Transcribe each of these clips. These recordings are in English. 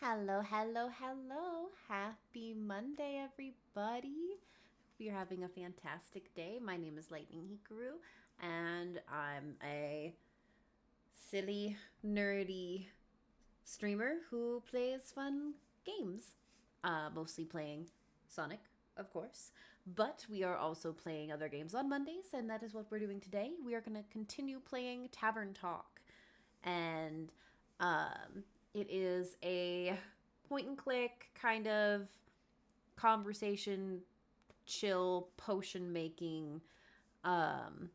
Hello, hello, hello. Happy Monday, everybody. Hope you're having a fantastic day. My name is Lightning Hikaru, and I'm a silly, nerdy streamer who plays fun games. Mostly playing Sonic, of course. But we are also playing other games on Mondays, and that is what we're doing today. We are going to continue playing Tavern Talk. And it is a point and click kind of conversation, chill, potion making. Um,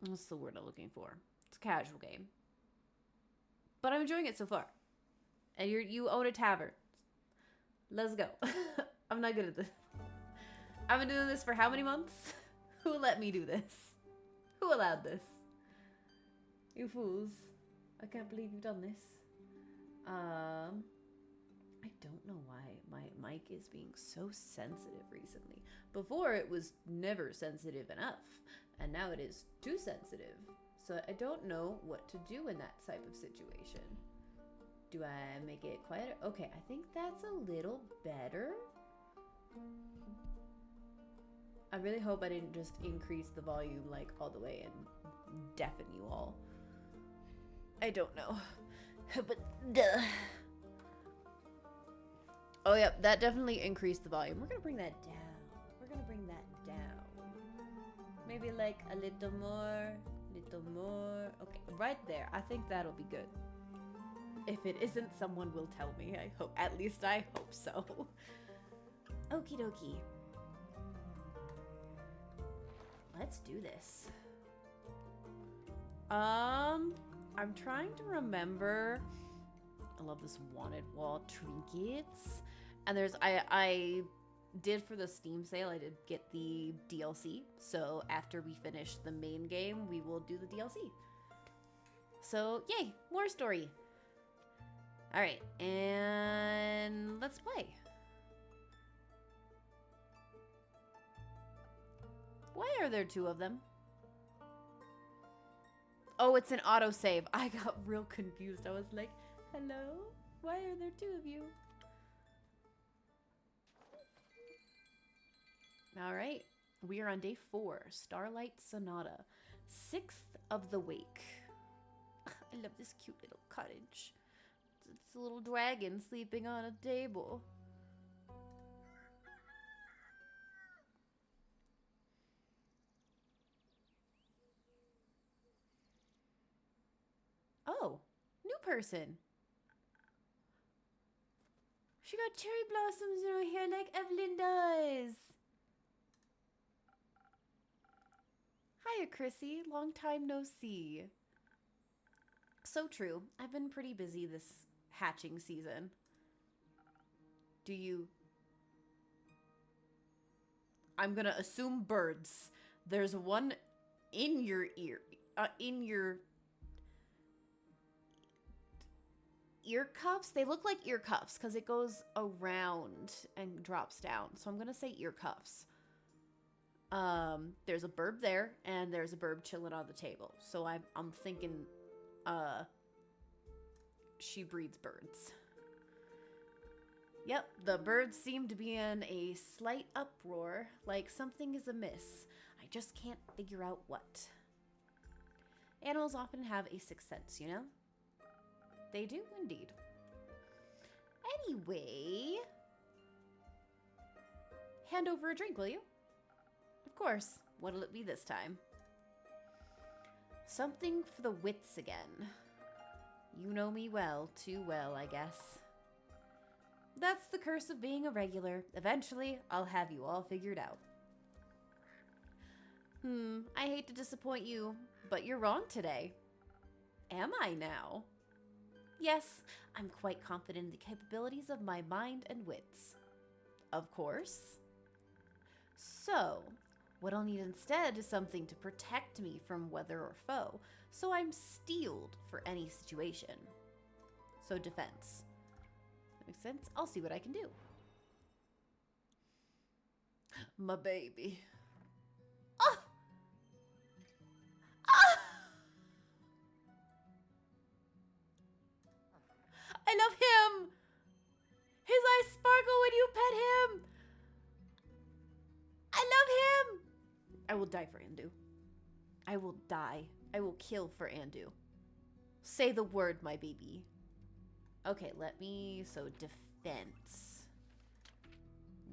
what's the word I'm looking for? It's a casual game, but I'm enjoying it so far. And you own a tavern. Let's go. I'm not good at this. I've been doing this for how many months? Who let me do this? Who allowed this? You fools. I can't believe you've done this. I don't know why my mic is being so sensitive recently. Before it was never sensitive enough, and now it is too sensitive. So I don't know what to do in that type of situation. Do I make it quieter? Okay, I think that's a little better. I really hope I didn't just increase the volume like all the way and deafen you all. I don't know. But duh. Oh, yeah, that definitely increased the volume. We're gonna bring that down. We're gonna bring that down. Maybe like a little more, little more. Okay, right there. I think that'll be good. If it isn't, someone will tell me. I hope. At least I hope so. Okie dokie. Let's do this. I'm trying to remember. I love this wanted wall trinkets. And I did for the Steam sale, I did get the DLC. So after we finish the main game, we will do the DLC. So yay, more story. All right, and let's play. Why are there two of them? Oh, it's an autosave. I got real confused. I was like, hello? Why are there two of you? All right. We are on day 4, Starlight Sonata, 6th of the Wake. I love this cute little cottage. It's a little dragon sleeping on a table. Oh, new person. She got cherry blossoms in her hair like Evelyn does. Hiya, Chrissy. Long time no see. So true. I've been pretty busy this hatching season. Do you... I'm gonna assume birds. There's one in your ear. In your... ear cuffs? They look like ear cuffs because it goes around and drops down. So I'm gonna say ear cuffs. There's a burb there, and there's a burb chilling on the table. So I'm thinking, she breeds birds. Yep, the birds seem to be in a slight uproar, like something is amiss. I just can't figure out what. Animals often have a sixth sense, you know? They do, indeed. Anyway, hand over a drink, will you? Of course. What'll it be this time? Something for the wits again. You know me well, too well, I guess. That's the curse of being a regular. Eventually, I'll have you all figured out. I hate to disappoint you, but you're wrong today. Am I now? Yes, I'm quite confident in the capabilities of my mind and wits. Of course. So, what I'll need instead is something to protect me from weather or foe, so I'm steeled for any situation. So defense. That makes sense? I'll see what I can do. My baby. Oh! Ah! I will die for Andu. I will die. I will kill for Andu. Say the word, my baby. Okay, so defense.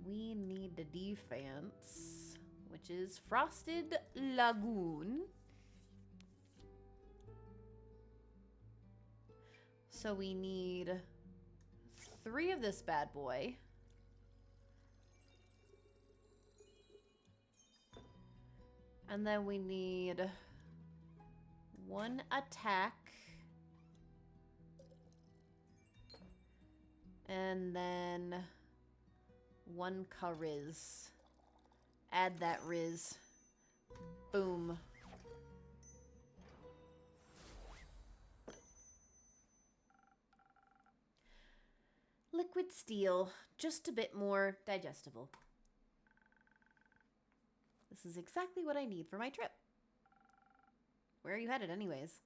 We need the defense, which is Frosted Lagoon. So we need 3 of this bad boy. And then we need 1 attack. And then 1 Riz. Add that Riz. Boom. Liquid steel, just a bit more digestible. This is exactly what I need for my trip. Where are you headed anyways?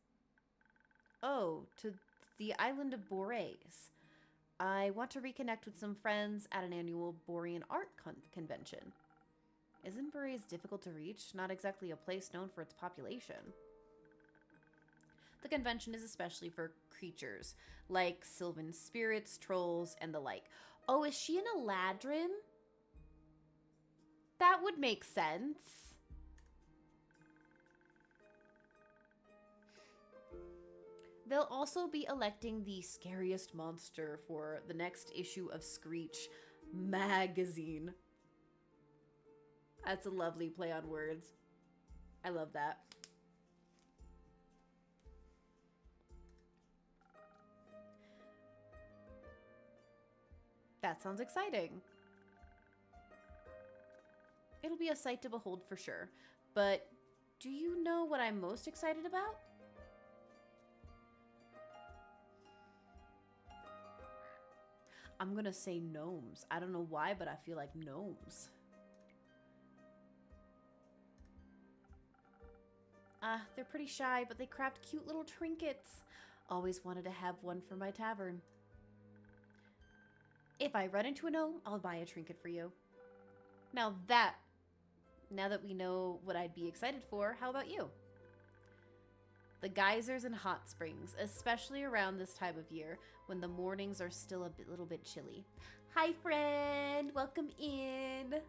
Oh, to the island of Boreas. I want to reconnect with some friends at an annual Borean art convention. Isn't Boreas difficult to reach? Not exactly a place known for its population. The convention is especially for creatures, like sylvan spirits, trolls, and the like. Oh, is she an Eladrin? That would make sense. They'll also be electing the scariest monster for the next issue of Screech magazine. That's a lovely play on words. I love that. That sounds exciting. It'll be a sight to behold for sure. But do you know what I'm most excited about? I'm gonna say gnomes. I don't know why, but I feel like gnomes. They're pretty shy, but they craft cute little trinkets. Always wanted to have one for my tavern. If I run into a gnome, I'll buy a trinket for you. Now that we know what I'd be excited for, how about you? The geysers and hot springs, especially around this time of year when the mornings are still a little bit chilly. Hi, friend. Welcome in.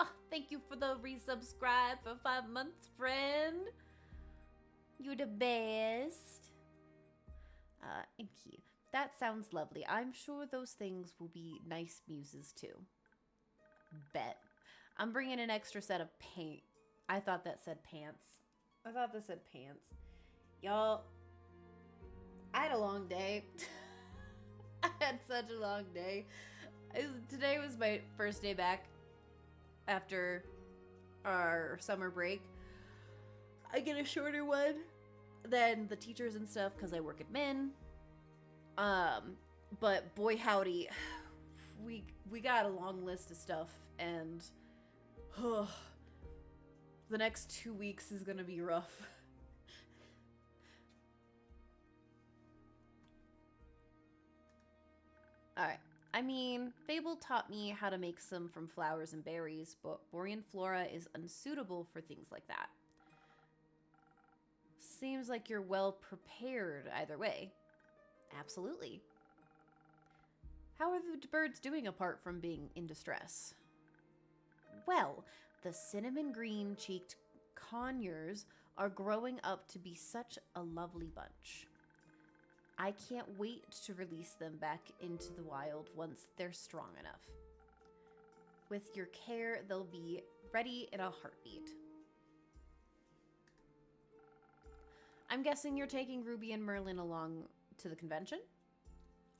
Oh, thank you for the resubscribe for 5 months, friend. You're the best. Thank you. That sounds lovely. I'm sure those things will be nice muses too. Bet. I'm bringing an extra set of paint. I thought that said pants. I thought this said pants. Y'all, I had a long day. I had such a long day. Today was my first day back after our summer break. I get a shorter one than the teachers and stuff because I work at Min. But boy howdy, we got a long list of stuff, and the next 2 weeks is gonna be rough. Alright, I mean, Fable taught me how to make some from flowers and berries, but Borean flora is unsuitable for things like that. Seems like you're well prepared either way. Absolutely. How are the birds doing apart from being in distress? Well, the cinnamon green-cheeked conures are growing up to be such a lovely bunch. I can't wait to release them back into the wild once they're strong enough. With your care, they'll be ready in a heartbeat. I'm guessing you're taking Ruby and Merlin along to the convention?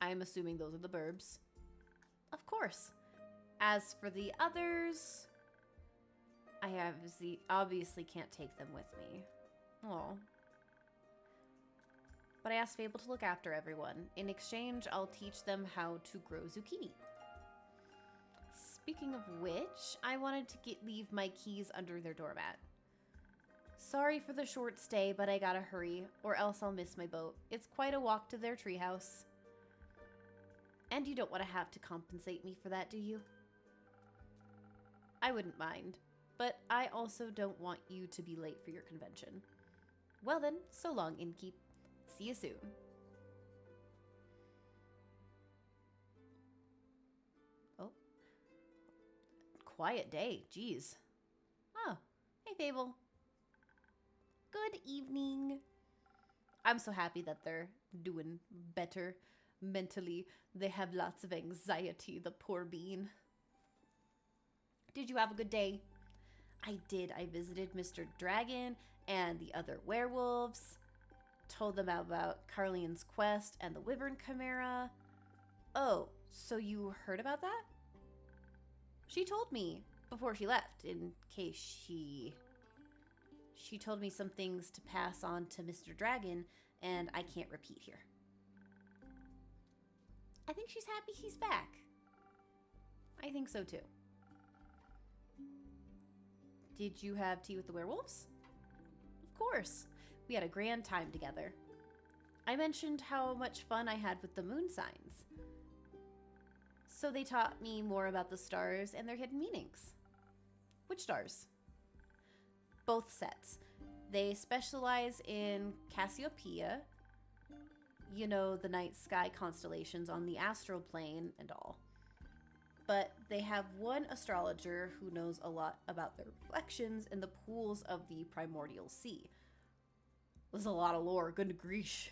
I'm assuming those are the burbs. Of course. As for the others, I obviously can't take them with me. Oh. But I asked Fable to look after everyone. In exchange, I'll teach them how to grow zucchini. Speaking of which, I wanted to leave my keys under their doormat. Sorry for the short stay, but I gotta hurry, or else I'll miss my boat. It's quite a walk to their treehouse. And you don't want to have to compensate me for that, do you? I wouldn't mind, but I also don't want you to be late for your convention. Well then, so long, Innkeep. See you soon. Oh, quiet day, jeez. Oh, hey Fable. Good evening. I'm so happy that they're doing better mentally. They have lots of anxiety, the poor bean. Did you have a good day? I did. I visited Mr. Dragon and the other werewolves. Told them about Carleon's quest and the Wyvern Chimera. Oh, so you heard about that? She told me before she left, in case She told me some things to pass on to Mr. Dragon, and I can't repeat here. I think she's happy he's back. I think so too. Did you have tea with the werewolves? Of course. We had a grand time together. I mentioned how much fun I had with the moon signs. So they taught me more about the stars and their hidden meanings. Which stars? Both sets. They specialize in Cassiopeia, you know, the night sky constellations on the astral plane and all. But they have one astrologer who knows a lot about their reflections in the pools of the primordial sea. There's a lot of lore. Good grief.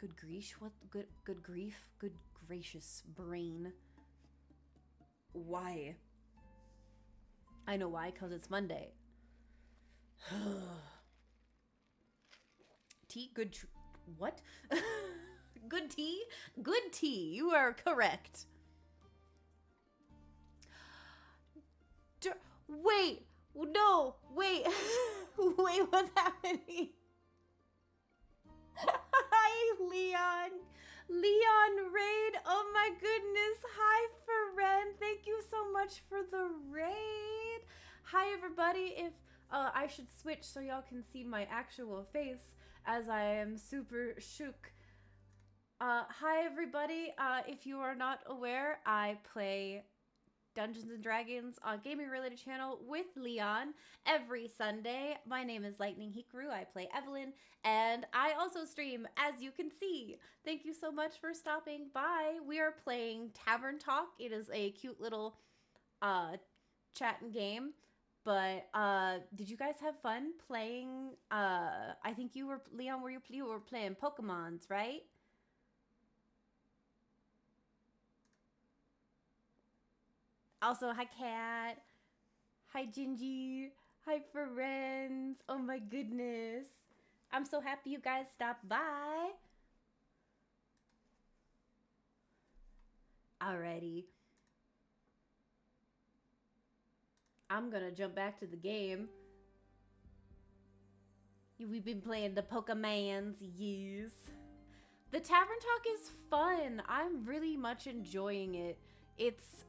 Good grief? What? Good grief? Good gracious brain. Why? I know why, because it's Monday. Tea? What? Good tea? Good tea. You are correct. Wait. No. Wait. Wait, what's happening? Hi, Leon. Leon Raid. Oh my goodness. Hi, Feren. Thank you so much for the raid. Hi, everybody. If I should switch so y'all can see my actual face as I am super shook. Hi, everybody. If you are not aware, I play Dungeons and Dragons on Gaming Related Channel with Leon every Sunday. My name is Lightning Hikaru. I play Evelyn, and I also stream, as you can see. Thank you so much for stopping by. We are playing Tavern Talk. It is a cute little chat and game. But did you guys have fun playing? I think you were, Leon, you were playing Pokemons, right? Also, hi Kat. Hi Gingy. Hi friends. Oh my goodness. I'm so happy you guys stopped by. Alrighty. I'm gonna jump back to the game. We've been playing the Pokemons, yes. The Tavern Talk is fun. I'm really much enjoying it. It's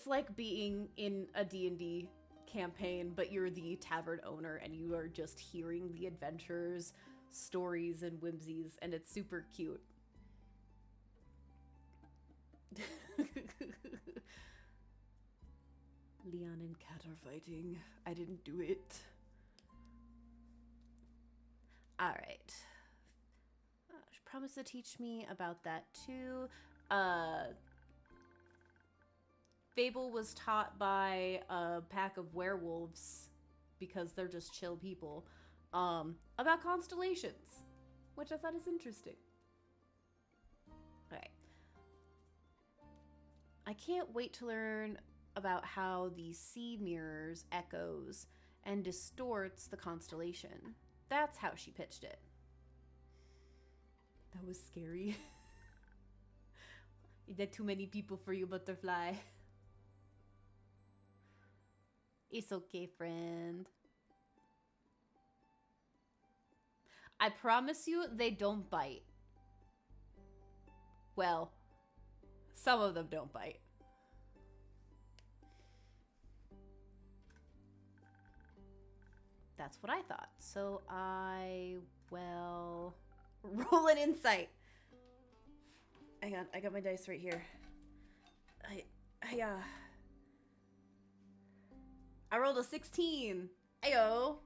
like being in a D&D campaign, but you're the tavern owner and you are just hearing the adventures, stories, and whimsies, and it's super cute. Leon and Kat are fighting. I didn't do it. Alright. She promised to teach me about that too. Fable was taught by a pack of werewolves, because they're just chill people, about constellations, which I thought is interesting. Alright. I can't wait to learn about how the sea mirrors echoes and distorts the constellation. That's how she pitched it. That was scary. Is that too many people for you, Butterfly? It's okay, friend. I promise you, they don't bite. Well, some of them don't bite. That's what I thought. So I will roll an insight. Hang on, I got my dice right here. I rolled a 16. Ayo.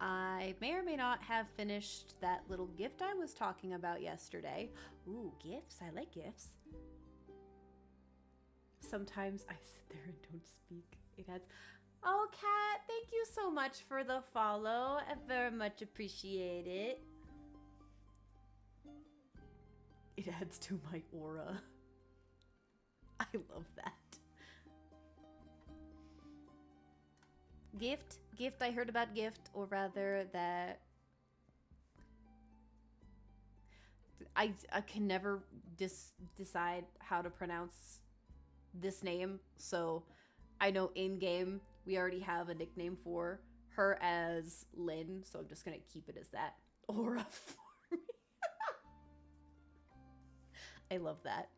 I may or may not have finished that little gift I was talking about yesterday. Ooh, gifts. I like gifts. Sometimes I sit there and don't speak. It adds. Oh, Kat, thank you so much for the follow. I very much appreciate it. It adds to my aura. I love that. Gift. I heard about gift, or rather that I can never decide how to pronounce this name. So I know in game we already have a nickname for her as Lynn, so I'm just gonna keep it as that. Aura for me. I love that.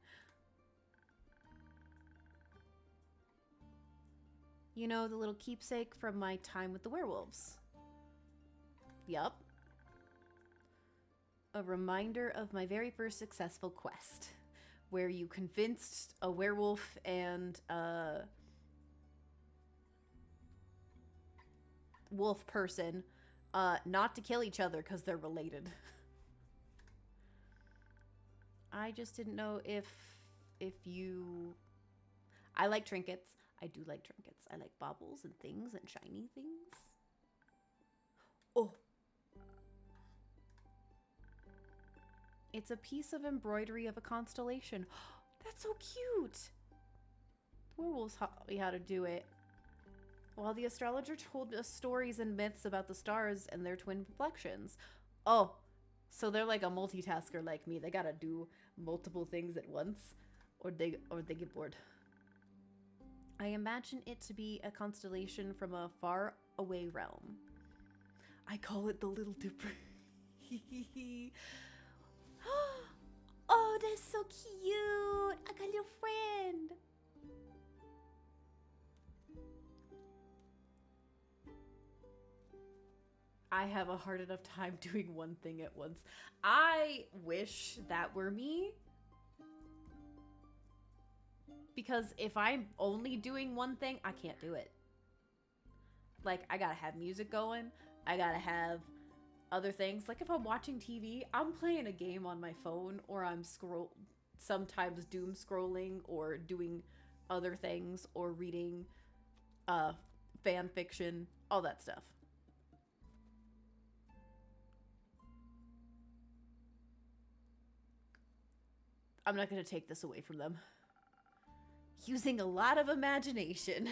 You know, the little keepsake from my time with the werewolves. Yup. A reminder of my very first successful quest, where you convinced a werewolf and a wolf person not to kill each other because they're related. I just didn't know if you... I like trinkets. I do like trinkets. I like baubles and things and shiny things. Oh. It's a piece of embroidery of a constellation. That's so cute. The werewolves taught me how to do it. While the astrologer told us stories and myths about the stars and their twin complexions. Oh, so they're like a multitasker like me. They gotta do multiple things at once, or they get bored. I imagine it to be a constellation from a far away realm. I call it the Little Dipper. Oh, that's so cute. I got a little friend. I have a hard enough time doing one thing at once. I wish that were me. Because if I'm only doing one thing, I can't do it. Like, I gotta have music going. I gotta have other things. Like, if I'm watching TV, I'm playing a game on my phone, or I'm sometimes doom scrolling, or doing other things, or reading fan fiction, all that stuff. I'm not gonna take this away from them. Using a lot of imagination.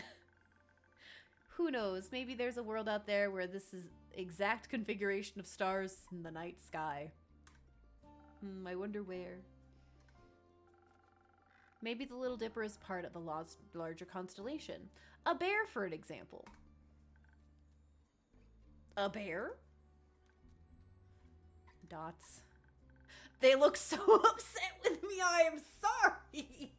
Who knows? Maybe there's a world out there where this is exact configuration of stars in the night sky. I wonder where. Maybe the Little Dipper is part of a larger constellation. A bear, for an example. A bear? Dots. They look so upset with me. I am sorry.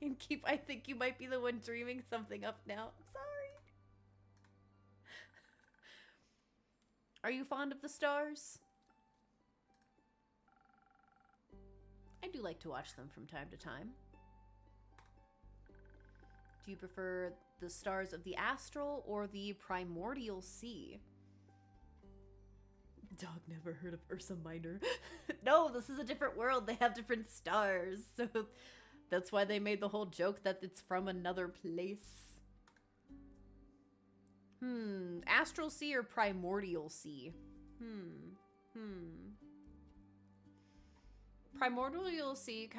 And I think you might be the one dreaming something up now. I'm sorry. Are you fond of the stars? I do like to watch them from time to time. Do you prefer the stars of the astral or the primordial sea? Dog never heard of Ursa Minor. No, this is a different world. They have different stars. So that's why they made the whole joke that it's from another place. Astral sea or primordial sea? Primordial sea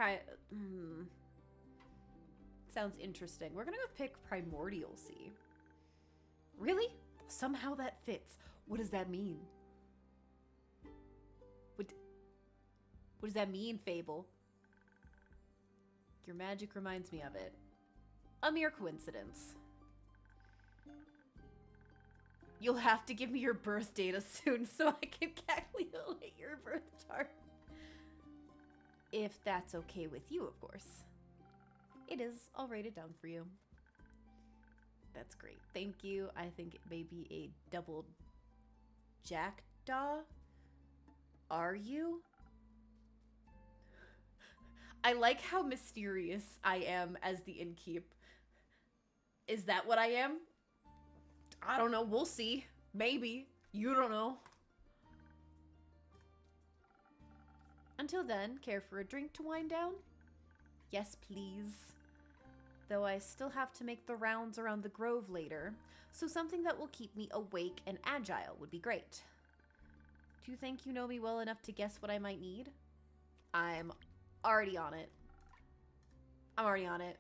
sounds interesting. We're gonna go pick primordial sea. Really? Somehow that fits. What does that mean? What does that mean, Fable? Your magic reminds me of it. A mere coincidence. You'll have to give me your birth data soon so I can calculate your birth chart. If that's okay with you, of course. It is. I'll write it down for you. That's great. Thank you. I think it may be a double jackdaw. Are you? I like how mysterious I am as the innkeep. Is that what I am? I don't know. We'll see. Maybe. You don't know. Until then, care for a drink to wind down? Yes, please. Though I still have to make the rounds around the grove later, so something that will keep me awake and agile would be great. Do you think you know me well enough to guess what I might need? I'm already on it. I'm already on it.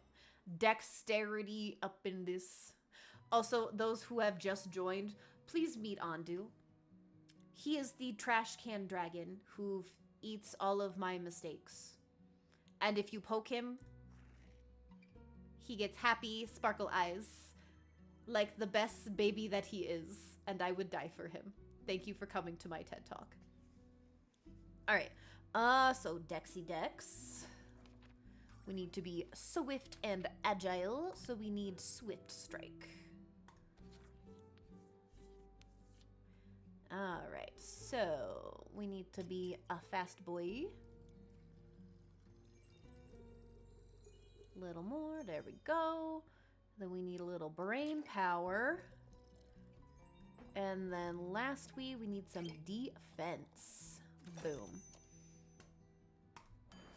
Dexterity up in this. Also, those who have just joined, please meet Andu. He is the trash can dragon who eats all of my mistakes. And if you poke him, he gets happy, sparkle eyes, like the best baby that he is, and I would die for him. Thank you for coming to my TED Talk. All right, so Dexy Dex. We need to be swift and agile, so we need Swift Strike. All right, so we need to be a fast boy. Little more, there we go. Then we need a little brain power. And then lastly, we need some defense. Boom.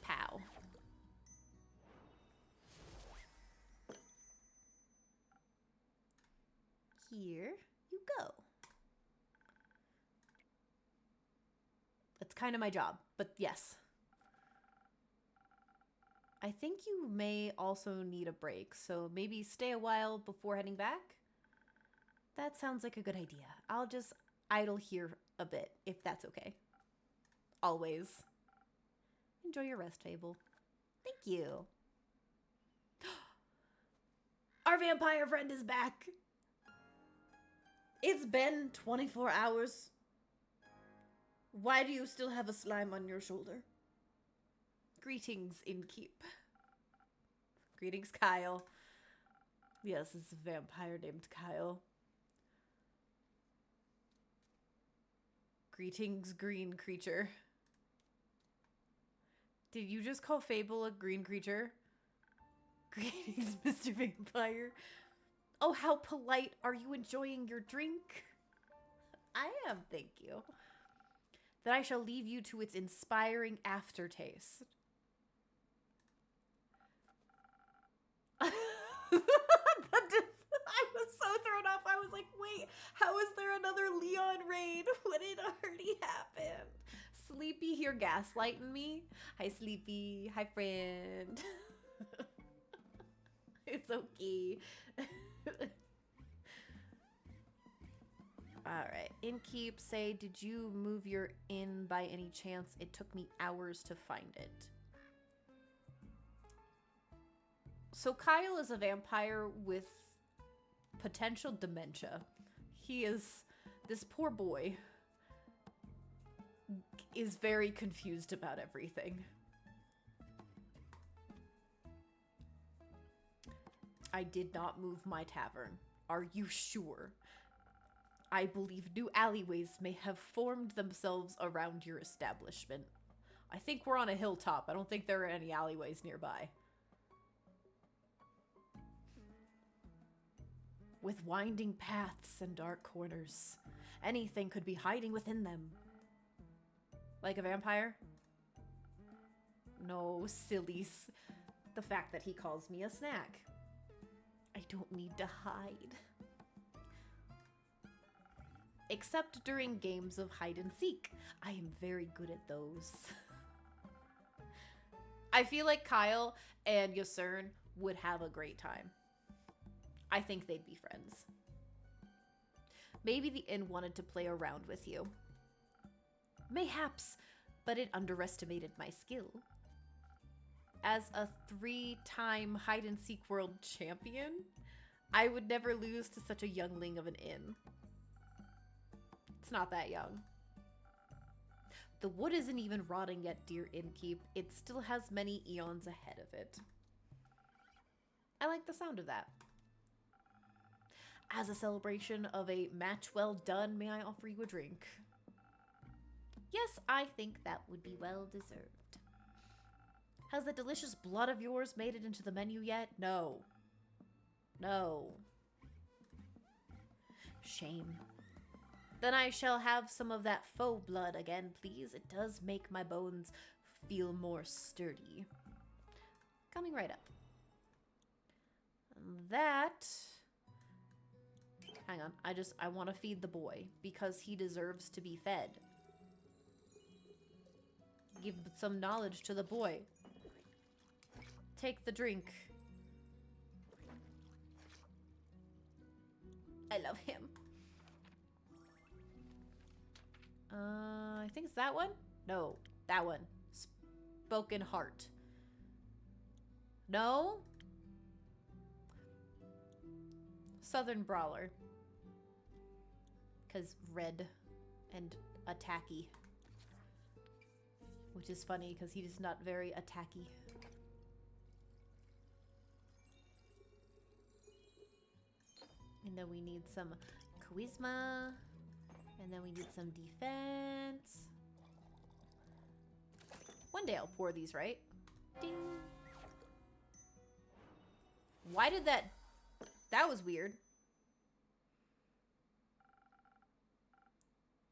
Pow. Here you go. That's kind of my job, but yes. I think you may also need a break, so maybe stay a while before heading back? That sounds like a good idea. I'll just idle here a bit, if that's okay. Always. Enjoy your rest, Fable. Thank you. Our vampire friend is back. It's been 24 hours. Why do you still have a slime on your shoulder? Greetings, innkeep. Greetings, Kyle. Yes, it's a vampire named Kyle. Greetings, green creature. Did you just call Fable a green creature? Greetings, Mr. Vampire. Oh, how polite. Are you enjoying your drink? I am, thank you. Then I shall leave you to its inspiring aftertaste. I was so thrown off. I was like, wait, how is there another Leon raid when it already happened? Sleepy here gaslighting me. Hi, Sleepy. Hi, friend. It's okay. Alright. Innkeep, say, did you move your inn by any chance? It took me hours to find it. So Kyle is a vampire with potential dementia. He is, this poor boy is very confused about everything. I did not move my tavern. Are you sure? I believe new alleyways may have formed themselves around your establishment. I think we're on a hilltop. I don't think there are any alleyways nearby. With winding paths and dark corners, anything could be hiding within them. Like a vampire? No, sillies. The fact that he calls me a snack. I don't need to hide. Except during games of hide and seek. I am very good at those. I feel like Kyle and Yasern would have a great time. I think they'd be friends. Maybe the inn wanted to play around with you. Mayhaps, but it underestimated my skill. As a 3-time hide-and-seek world champion, I would never lose to such a youngling of an inn. It's not that young. The wood isn't even rotting yet, dear innkeep. It still has many eons ahead of it. I like the sound of that. As a celebration of a match well done, may I offer you a drink? Yes, I think that would be well deserved. Has the delicious blood of yours made it into the menu yet? No. No. Shame. Then I shall have some of that faux blood again, please. It does make my bones feel more sturdy. Coming right up. And that... Hang on. I want to feed the boy because he deserves to be fed. Give some knowledge to the boy. Take the drink. I love him. I think it's that one? No, that one. Spoken Heart. No? Southern Brawler. Because red and attacky. Which is funny because he's not very attacky. And then we need some charisma. And then we need some defense. One day I'll pour these, right? Ding. Why did that... That was weird.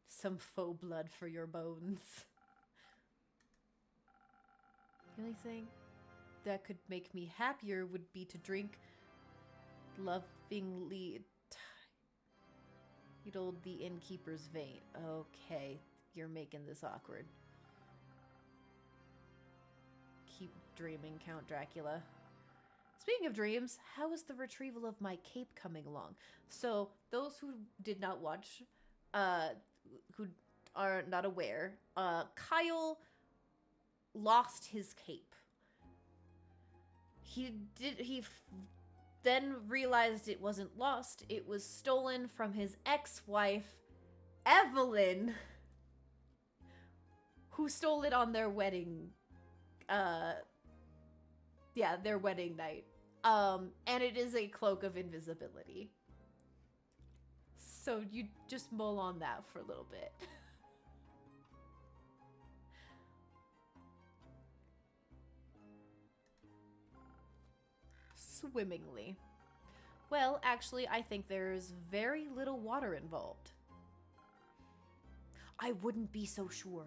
Some faux blood for your bones. The only thing that could make me happier would be to drink lovingly... You'd hold the innkeeper's vein. Okay, you're making this awkward. Keep dreaming, Count Dracula. Speaking of dreams, how is the retrieval of my cape coming along? So, those who did not watch, who are not aware, Kyle lost his cape. He then realized it wasn't lost. It was stolen from his ex-wife, Evelyn, who stole it on their wedding, their wedding night. And it is a cloak of invisibility. So you just mull on that for a little bit. Swimmingly. Well, actually, I think there's very little water involved. I wouldn't be so sure.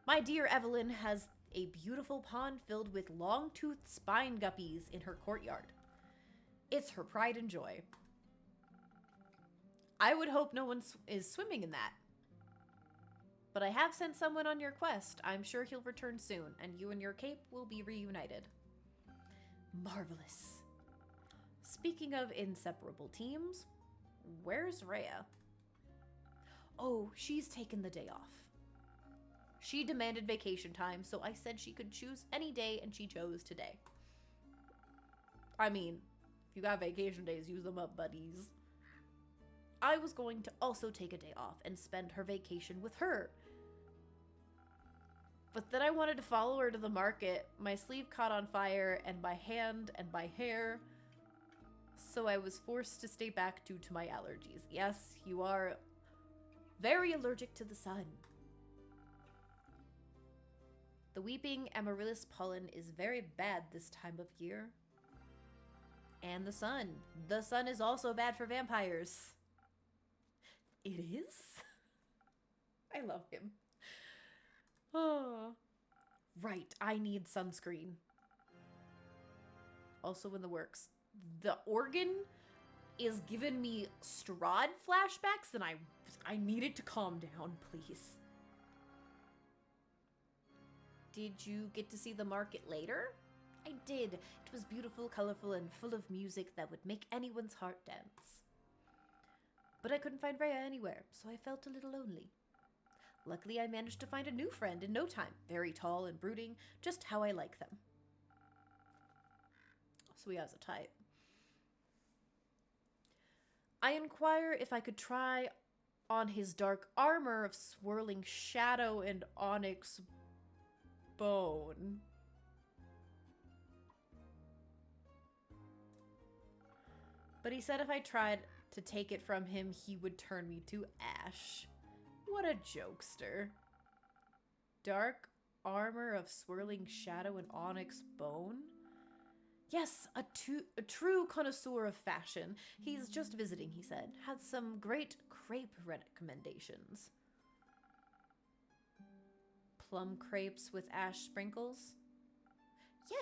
My dear Evelyn has a beautiful pond filled with long-toothed spine guppies in her courtyard. It's her pride and joy. I would hope no one is swimming in that. But I have sent someone on your quest. I'm sure he'll return soon, and you and your cape will be reunited. Marvelous. Speaking of inseparable teams, where's Rhea? Oh, she's taken the day off. She demanded vacation time, so I said she could choose any day, and she chose today. I mean, if you got vacation days, use them up, buddies. I was going to also take a day off and spend her vacation with her. But then I wanted to follow her to the market. My sleeve caught on fire, and my hand and my hair. So I was forced to stay back due to my allergies. Yes, you are very allergic to the sun. The weeping amaryllis pollen is very bad this time of year. And the sun. The sun is also bad for vampires. It is? I love him. Oh. Right, I need sunscreen. Also in the works. The organ is giving me Strahd flashbacks, and I need it to calm down, please. Did you get to see the market later? I did. It was beautiful, colorful, and full of music that would make anyone's heart dance. But I couldn't find Rhea anywhere, so I felt a little lonely. Luckily, I managed to find a new friend in no time. Very tall and brooding, just how I like them. So he has a type. I inquire if I could try on his dark armor of swirling shadow and onyx bone. But he said if I tried to take it from him, he would turn me to ash. What a jokester. Dark armor of swirling shadow and onyx bone? Yes, a true connoisseur of fashion. He's just visiting, he said. Had some great crepe recommendations. Plum crepes with ash sprinkles?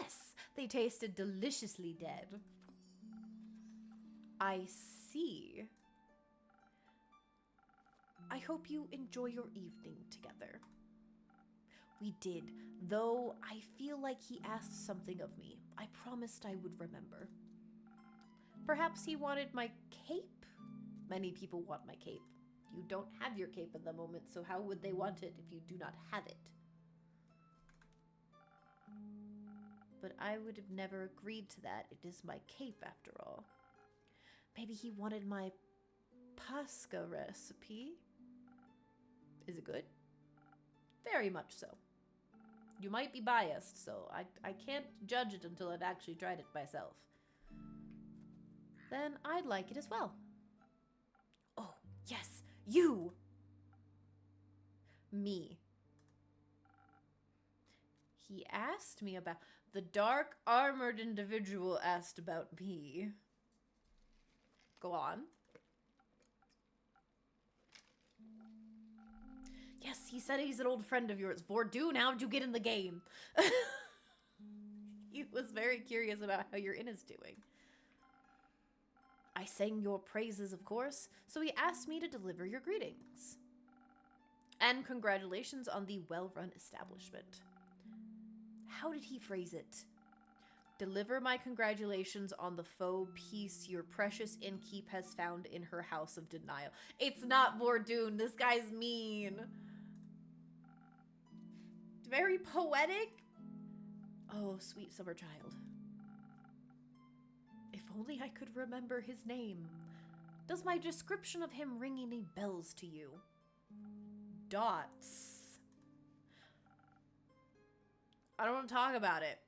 Yes, they tasted deliciously dead. I see. I hope you enjoy your evening together. We did, though I feel like he asked something of me. I promised I would remember. Perhaps he wanted my cape? Many people want my cape. You don't have your cape at the moment, so how would they want it if you do not have it? But I would have never agreed to that. It is my cape, after all. Maybe he wanted my pasca recipe? Is it good? Very much so. You might be biased, so I can't judge it until I've actually tried it myself. Then I'd like it as well. Oh, yes, you! Me. He asked me about... The dark armored individual asked about me. Go on. Yes, he said he's an old friend of yours. Vordoon, how'd you get in the game? He was very curious about how your inn is doing. I sang your praises, of course, so he asked me to deliver your greetings. And congratulations on the well-run establishment. How did he phrase it? Deliver my congratulations on the faux peace your precious innkeep has found in her house of denial. It's not Vordoon. This guy's mean. Very poetic. Oh, sweet summer child. If only I could remember his name. Does my description of him ring any bells to you? Dots. I don't want to talk about it.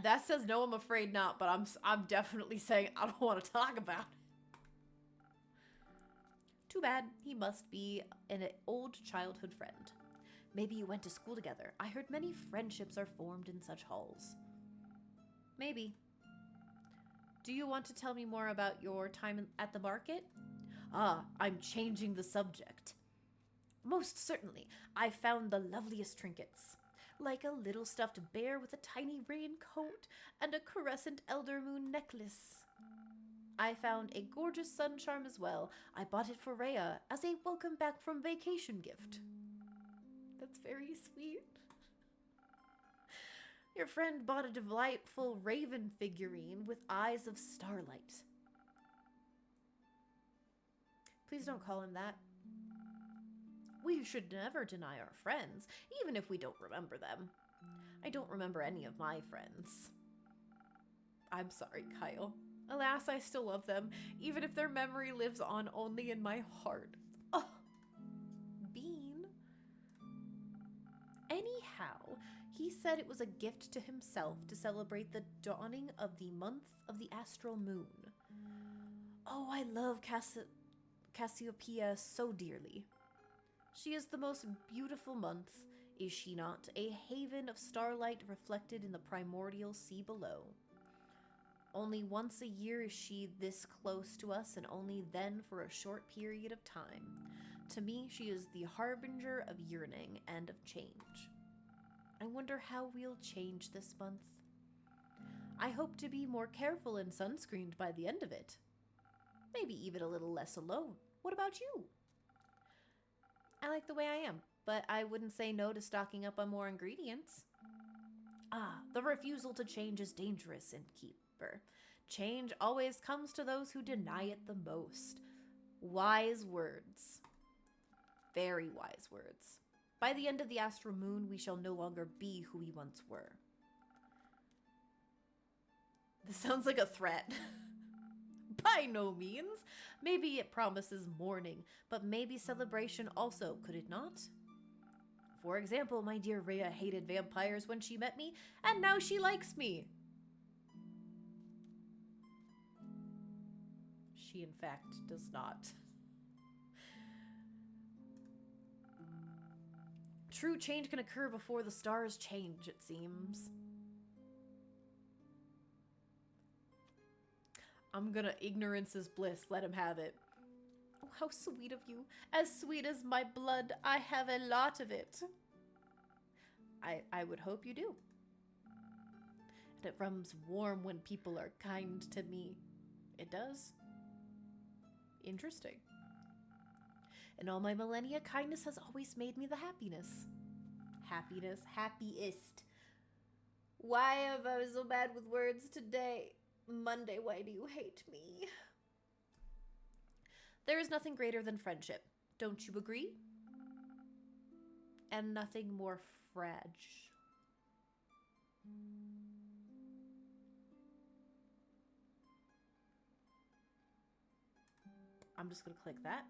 That says no, I'm afraid not, but I'm definitely saying I don't want to talk about it. Too bad. He must be an old childhood friend. Maybe you went to school together. I heard many friendships are formed in such halls. Maybe. Do you want to tell me more about your time at the market? Ah, I'm changing the subject. Most certainly. I found the loveliest trinkets. Like a little stuffed bear with a tiny raincoat and a crescent elder moon necklace. I found a gorgeous sun charm as well. I bought it for Rhea as a welcome back from vacation gift. That's very sweet. Your friend bought a delightful raven figurine with eyes of starlight. Please don't call him that. We should never deny our friends, even if we don't remember them. I don't remember any of my friends. I'm sorry, Kyle. Alas, I still love them, even if their memory lives on only in my heart. Oh, Bean. Anyhow, he said it was a gift to himself to celebrate the dawning of the month of the astral moon. Oh, I love Cassiopeia so dearly. She is the most beautiful month, is she not? A haven of starlight reflected in the primordial sea below. Only once a year is she this close to us, and only then for a short period of time. To me, she is the harbinger of yearning and of change. I wonder how we'll change this month. I hope to be more careful and sunscreened by the end of it. Maybe even a little less alone. What about you? I like the way I am, but I wouldn't say no to stocking up on more ingredients. Ah, the refusal to change is dangerous, innkeeper. Change always comes to those who deny it the most. Wise words. Very wise words. By the end of the astral moon, we shall no longer be who we once were. This sounds like a threat. By no means. Maybe it promises mourning, but maybe celebration also, could it not? For example, my dear Rhea hated vampires when she met me, and now she likes me. She, in fact, does not. True change can occur before the stars change, it seems. I'm gonna ignorance is bliss. Let him have it. Oh, how sweet of you. As sweet as my blood. I have a lot of it. I would hope you do. And it runs warm when people are kind to me. It does. Interesting. In all my millennia, kindness has always made me the happiness. Happiness. Happiest. Why am I so bad with words today? Monday, why do you hate me? There is nothing greater than friendship. Don't you agree? And nothing more fragile. I'm just going to click that.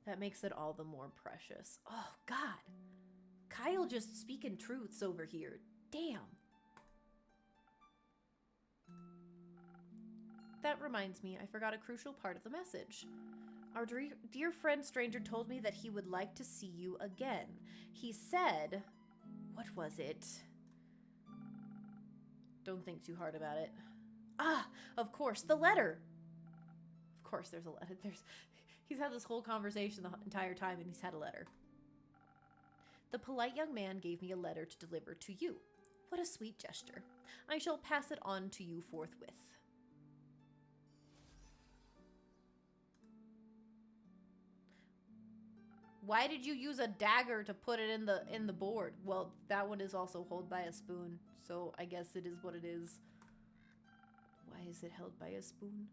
That makes it all the more precious. Oh, God. Kyle just speaking truths over here. Damn. That reminds me, I forgot a crucial part of the message. Our dear friend stranger told me that he would like to see you again. He said... What was it? Don't think too hard about it. Ah, of course, the letter. Of course there's a letter. He's had this whole conversation the entire time and he's had a letter. The polite young man gave me a letter to deliver to you. What a sweet gesture. I shall pass it on to you forthwith. Why did you use a dagger to put it in the board? Well, that one is also held by a spoon, so I guess it is what it is. Why is it held by a spoon?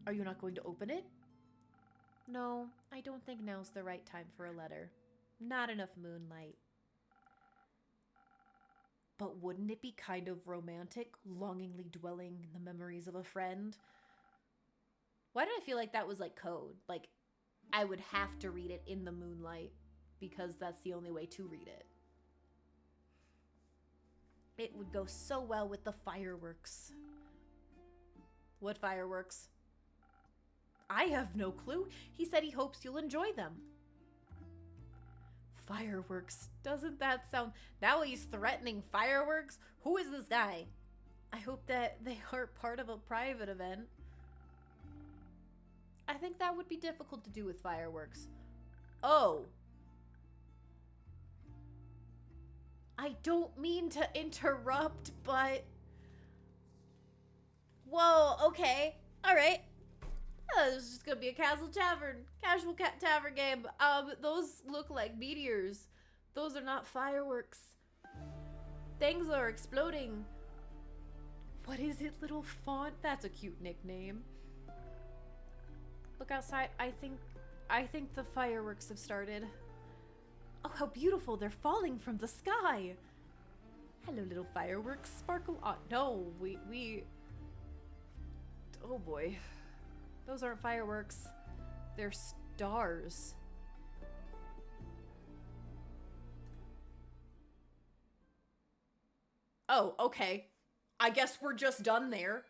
Are you not going to open it? No, I don't think now's the right time for a letter. Not enough moonlight. But wouldn't it be kind of romantic, longingly dwelling in the memories of a friend? Why did I feel like that was like code? Like, I would have to read it in the moonlight because that's the only way to read it. It would go so well with the fireworks. What fireworks? I have no clue. He said he hopes you'll enjoy them. Fireworks. Doesn't that sound... Now he's threatening fireworks? Who is this guy? I hope that they aren't part of a private event. I think that would be difficult to do with fireworks. Oh. I don't mean to interrupt, but... Whoa, okay. Alright. This is just gonna be a casual tavern game. Those look like meteors. Those are not fireworks. Things are exploding. What is it, little font? That's a cute nickname. Look outside. I think the fireworks have started. Oh, how beautiful. They're falling from the sky. Hello, little fireworks. Sparkle on. No, we... Oh, boy. Those aren't fireworks. They're stars. Oh, okay. I guess we're just done there.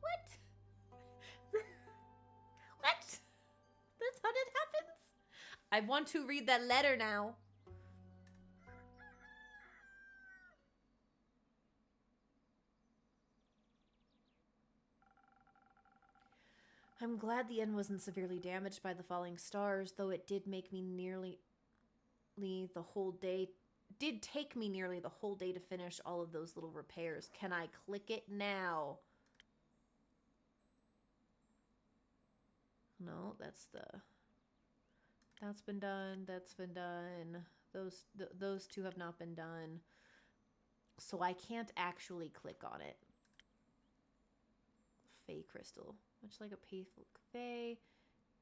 What? What? That's how it happens? I want to read that letter now. I'm glad the end wasn't severely damaged by the falling stars, though it did make me nearly the whole day. Did take me nearly the whole day to finish all of those little repairs. Can I click it now? No, that's been done. That's been done. Those two have not been done. So I can't actually click on it. Fey crystal. Much like a faithful Fey.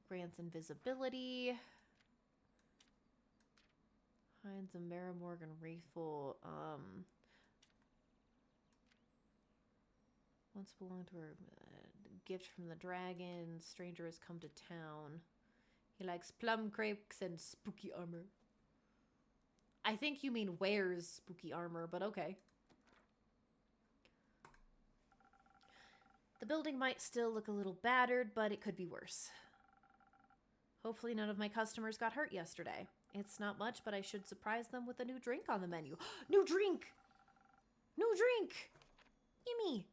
Grants invisibility. Hinds a Maramorgan Wraithful. Once belonged to her. Gift from the dragon. Stranger has come to town. He likes plum crepes and spooky armor. I think you mean wears spooky armor, but okay. The The building might still look a little battered, but it could be worse. Hopefully none of my customers got hurt yesterday. It's not much, but I should surprise them with a new drink on the menu. New drink! New drink! Gimme!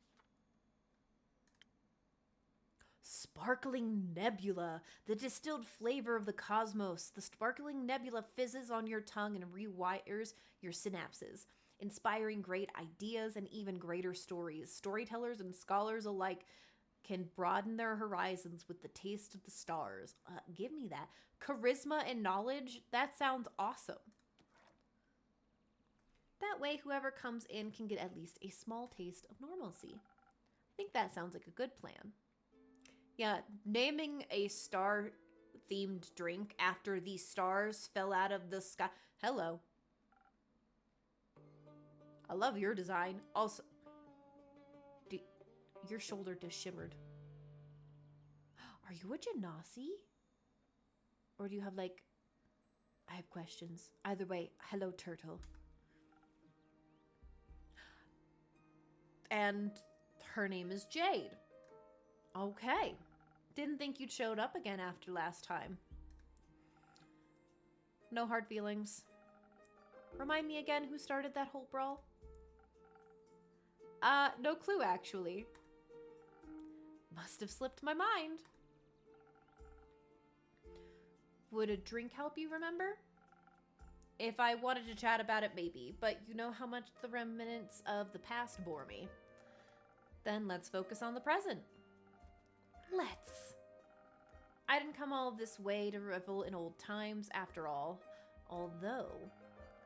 Sparkling Nebula, the distilled flavor of the cosmos. The sparkling nebula fizzes on your tongue and rewires your synapses, inspiring great ideas and even greater stories. Storytellers and scholars alike can broaden their horizons with the taste of the stars. Give me that. Charisma and knowledge, that sounds awesome. That way, whoever comes in can get at least a small taste of normalcy. I think that sounds like a good plan. Yeah, naming a star-themed drink after the stars fell out of the sky. Hello. I love your design. Also, your shoulder just shimmered. Are you a genasi? Or do you have like... I have questions. Either way, hello, turtle. And her name is Jade. Okay. Didn't think you'd showed up again after last time. No hard feelings. Remind me again who started that whole brawl? No clue, actually. Must have slipped my mind. Would a drink help you remember? If I wanted to chat about it, maybe. But you know how much the remnants of the past bore me. Then let's focus on the present. Let's. I didn't come all this way to revel in old times after all. Although,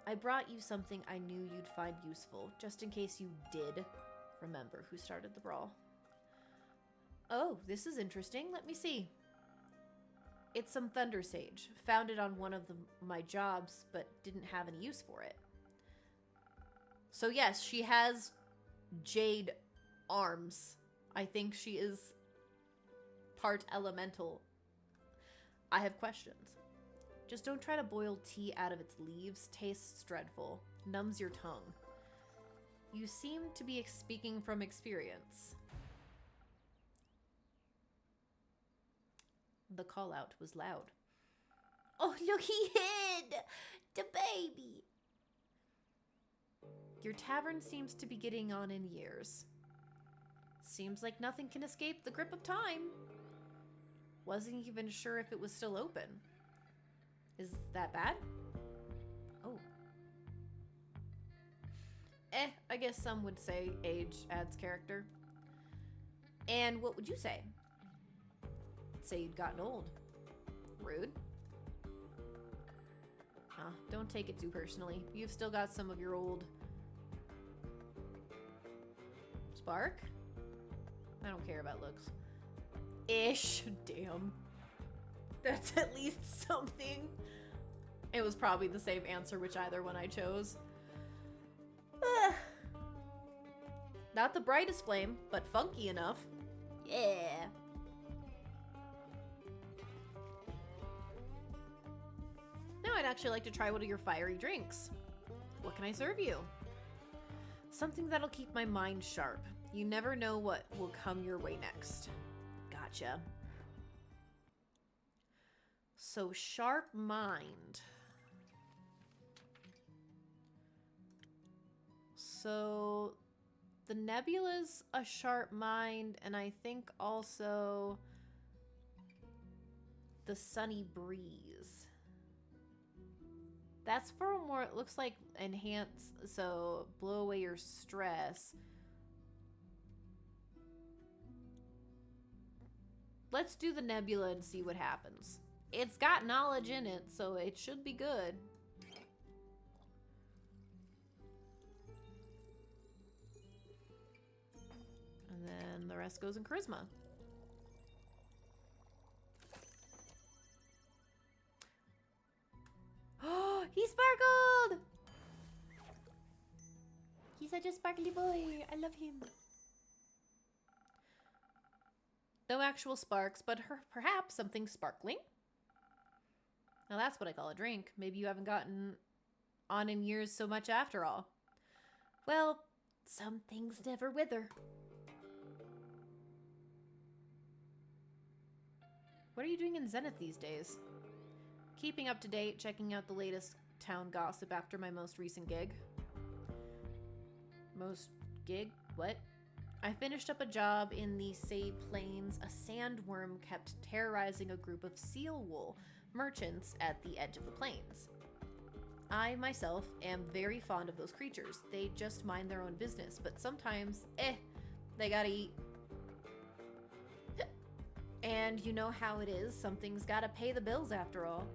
I brought you something I knew you'd find useful, just in case you did remember who started the brawl. Oh, this is interesting. Let me see. It's some thunder sage. Found it on one of my jobs, but didn't have any use for it. So yes, she has jade arms. I think she is part elemental. I have questions. Just don't try to boil tea out of its leaves. Tastes dreadful. Numbs your tongue. You seem to be speaking from experience. The call out was loud. Oh, look, he hid! The baby! Your tavern seems to be getting on in years. Seems like nothing can escape the grip of time. Wasn't even sure if it was still open. Is that bad? Oh. I guess some would say age adds character. And what would you say? Say you'd gotten old. Rude. Don't take it too personally. You've still got some of your old spark. I don't care about looks. Ish. Damn. That's at least something. It was probably the same answer which either one I chose. Not the brightest flame, but funky enough. Yeah. Now I'd actually like to try one of your fiery drinks. What can I serve you? Something that'll keep my mind sharp. You never know what will come your way next. Gotcha. So, sharp mind. So, the nebula's a sharp mind, and I think also the sunny breeze. That's for more, it looks like enhance, so blow away your stress. Let's do the nebula and see what happens. It's got knowledge in it, so it should be good. And then the rest goes in charisma. Oh, he sparkled! He's such a sparkly boy. I love him. No actual sparks, but perhaps something sparkling. Now that's what I call a drink. Maybe you haven't gotten on in years so much after all. Well, some things never wither. What are you doing in Zenith these days? Keeping up to date, checking out the latest town gossip after my most recent gig. Most gig? What? I finished up a job in the Say Plains. A sandworm kept terrorizing a group of seal wool merchants at the edge of the plains. I, myself, am very fond of those creatures. They just mind their own business, but sometimes, they gotta eat. And you know how it is, something's gotta pay the bills after all.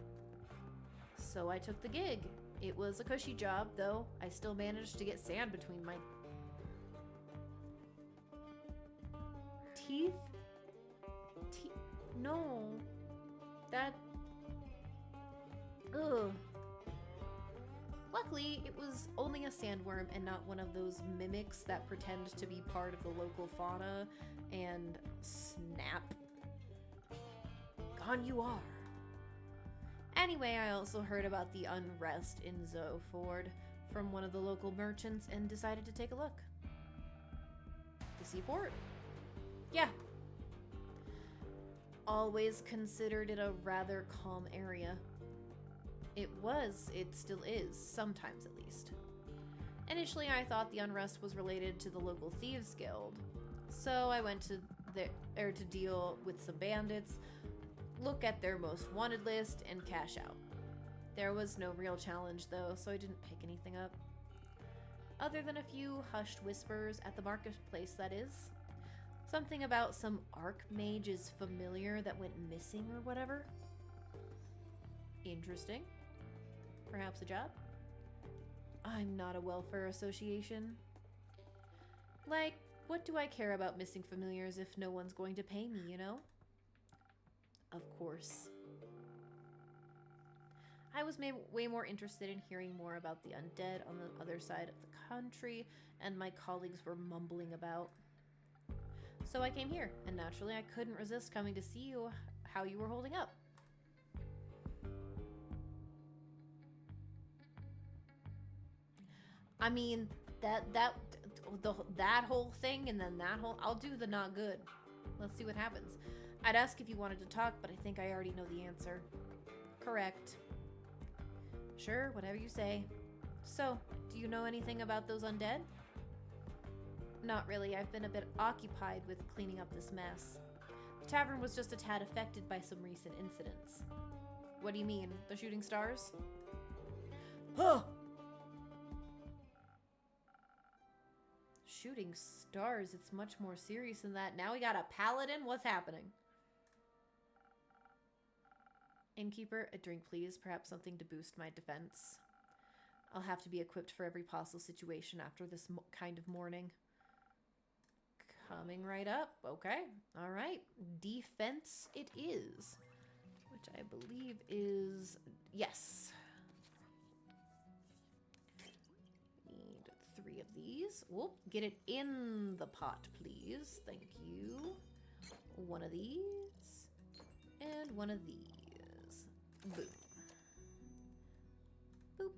So I took the gig. It was a cushy job, though. I still managed to get sand between my teeth? No. That... Ugh. Luckily, it was only a sandworm and not one of those mimics that pretend to be part of the local fauna and snap. Gone you are. Anyway, I also heard about the unrest in Zoford from one of the local merchants and decided to take a look. The seaport? Yeah. Always considered it a rather calm area. It still is, sometimes at least. Initially, I thought the unrest was related to the local thieves guild, so I went to there to deal with some bandits, look at their most wanted list, and cash out. There was no real challenge though, so I didn't pick anything up. Other than a few hushed whispers at the marketplace, that is. Something about some archmage's familiar that went missing or whatever. Interesting. Perhaps a job? I'm not a welfare association. Like, what do I care about missing familiars if no one's going to pay me, you know? Of course. I was way more interested in hearing more about the undead on the other side of the country, and my colleagues were mumbling about. So I came here, and naturally I couldn't resist coming to see you, how you were holding up. I mean, that whole thing and then that whole... I'll do the not good. Let's see what happens. I'd ask if you wanted to talk, but I think I already know the answer. Correct. Sure, whatever you say. So, do you know anything about those undead? Not really. I've been a bit occupied with cleaning up this mess. The tavern was just a tad affected by some recent incidents. What do you mean? The shooting stars? Huh! Shooting stars? It's much more serious than that. Now we got a paladin? What's happening? Innkeeper, a drink please. Perhaps something to boost my defense. I'll have to be equipped for every possible situation after this kind of morning. Coming right up. Okay. All right. Defense it is. Which I believe is... Yes. Need 3 of these. Whoop. Get it in the pot, please. Thank you. 1 of these. And 1 of these. Boom. Boop.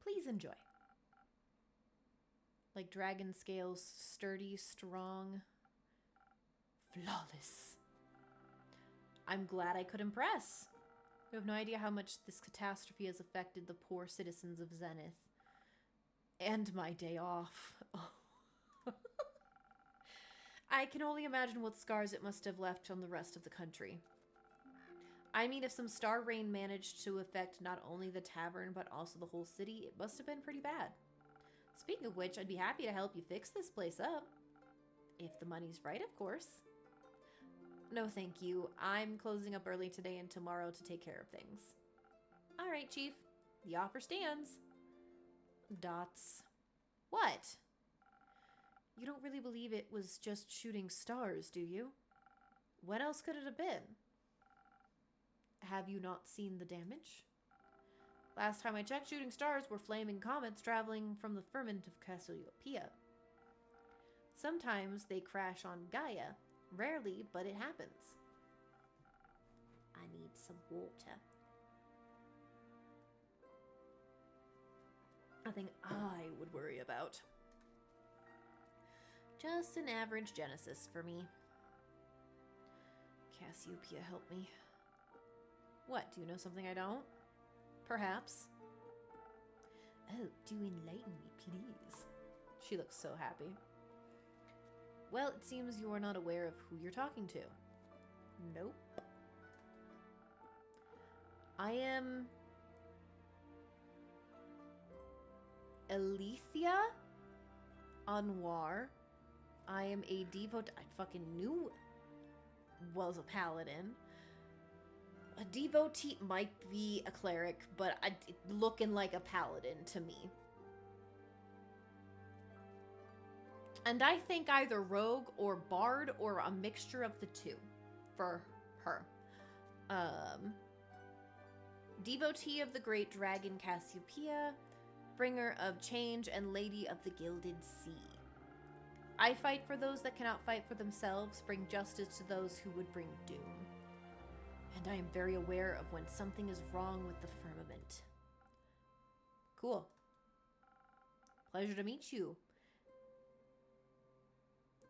Please enjoy. Like dragon scales, sturdy, strong, flawless. I'm glad I could impress. You have no idea how much this catastrophe has affected the poor citizens of Zenith. And my day off. I can only imagine what scars it must have left on the rest of the country. I mean, if some star rain managed to affect not only the tavern, but also the whole city, it must have been pretty bad. Speaking of which, I'd be happy to help you fix this place up. If the money's right, of course. No, thank you. I'm closing up early today and tomorrow to take care of things. All right, Chief. The offer stands. Dots. What? You don't really believe it was just shooting stars, do you? What else could it have been? Have you not seen the damage? Last time I checked, shooting stars were flaming comets traveling from the firmament of Cassiopeia. Sometimes they crash on Gaia. Rarely, but it happens. I need some water. Nothing I would worry about. Just an average Genesis for me. Cassiopeia, help me. What, do you know something I don't? Perhaps. Oh, do enlighten me, please. She looks so happy. Well, it seems you are not aware of who you're talking to. Nope. I am... Alethea Anwar. I am a devotee. I fucking knew was a paladin. A devotee might be a cleric, but looking like a paladin to me. And I think either rogue or bard or a mixture of the two for her. Devotee of the great dragon Cassiopeia, bringer of change and lady of the gilded sea. I fight for those that cannot fight for themselves, bring justice to those who would bring doom. And I am very aware of when something is wrong with the firmament. Cool. Pleasure to meet you.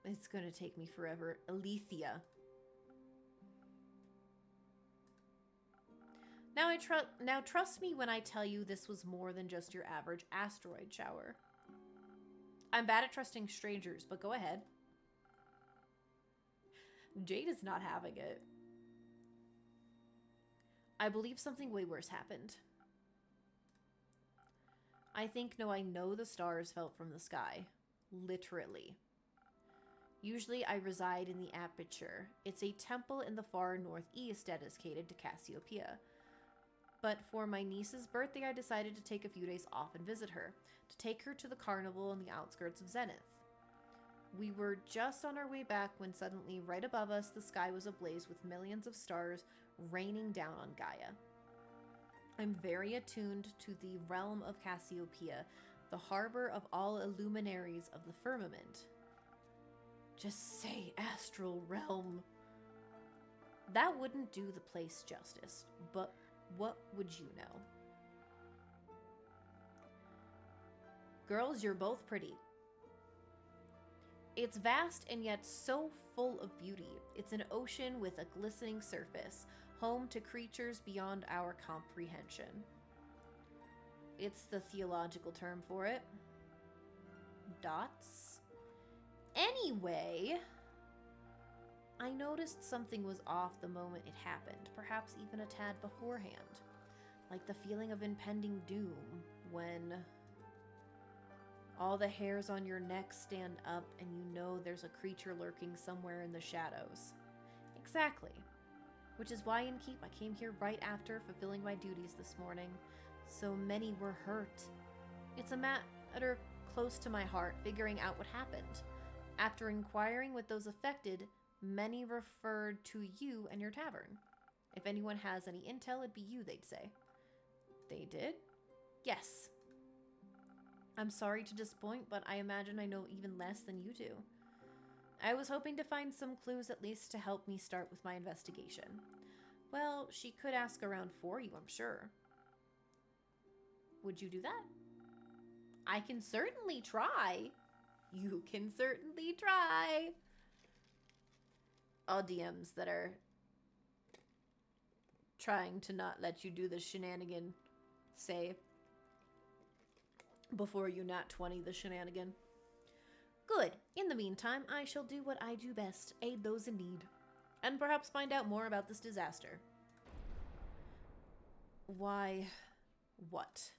It's gonna take me forever. Alethea. Now trust me when I tell you this was more than just your average asteroid shower. I'm bad at trusting strangers, but go ahead. Jade is not having it. I believe something way worse happened. I know the stars fell from the sky. Literally. Usually I reside in the Aperture. It's a temple in the far northeast dedicated to Cassiopeia. But for my niece's birthday, I decided to take a few days off and visit her, to take her to the carnival in the outskirts of Zenith. We were just on our way back when suddenly, right above us, the sky was ablaze with millions of stars raining down on Gaia. I'm very attuned to the realm of Cassiopeia, the harbor of all illuminaries of the firmament. Just say astral realm. That wouldn't do the place justice, but what would you know? Girls, you're both pretty. It's vast and yet so full of beauty. It's an ocean with a glistening surface, home to creatures beyond our comprehension. It's the theological term for it. Dots? Anyway, I noticed something was off the moment it happened, perhaps even a tad beforehand. Like the feeling of impending doom when all the hairs on your neck stand up and you know there's a creature lurking somewhere in the shadows. Exactly. Which is why in Keep I came here right after fulfilling my duties this morning. So many were hurt. It's a matter close to my heart, figuring out what happened. After inquiring with those affected, many referred to you and your tavern. If anyone has any intel, it'd be you, they'd say. They did? Yes. I'm sorry to disappoint, but I imagine I know even less than you do. I was hoping to find some clues at least to help me start with my investigation. Well, she could ask around for you, I'm sure. Would you do that? I can certainly try. You can certainly try. All DMs that are trying to not let you do the shenanigan say before you nat 20 the shenanigan. Good. In the meantime, I shall do what I do best, aid those in need, and perhaps find out more about this disaster. Why, what?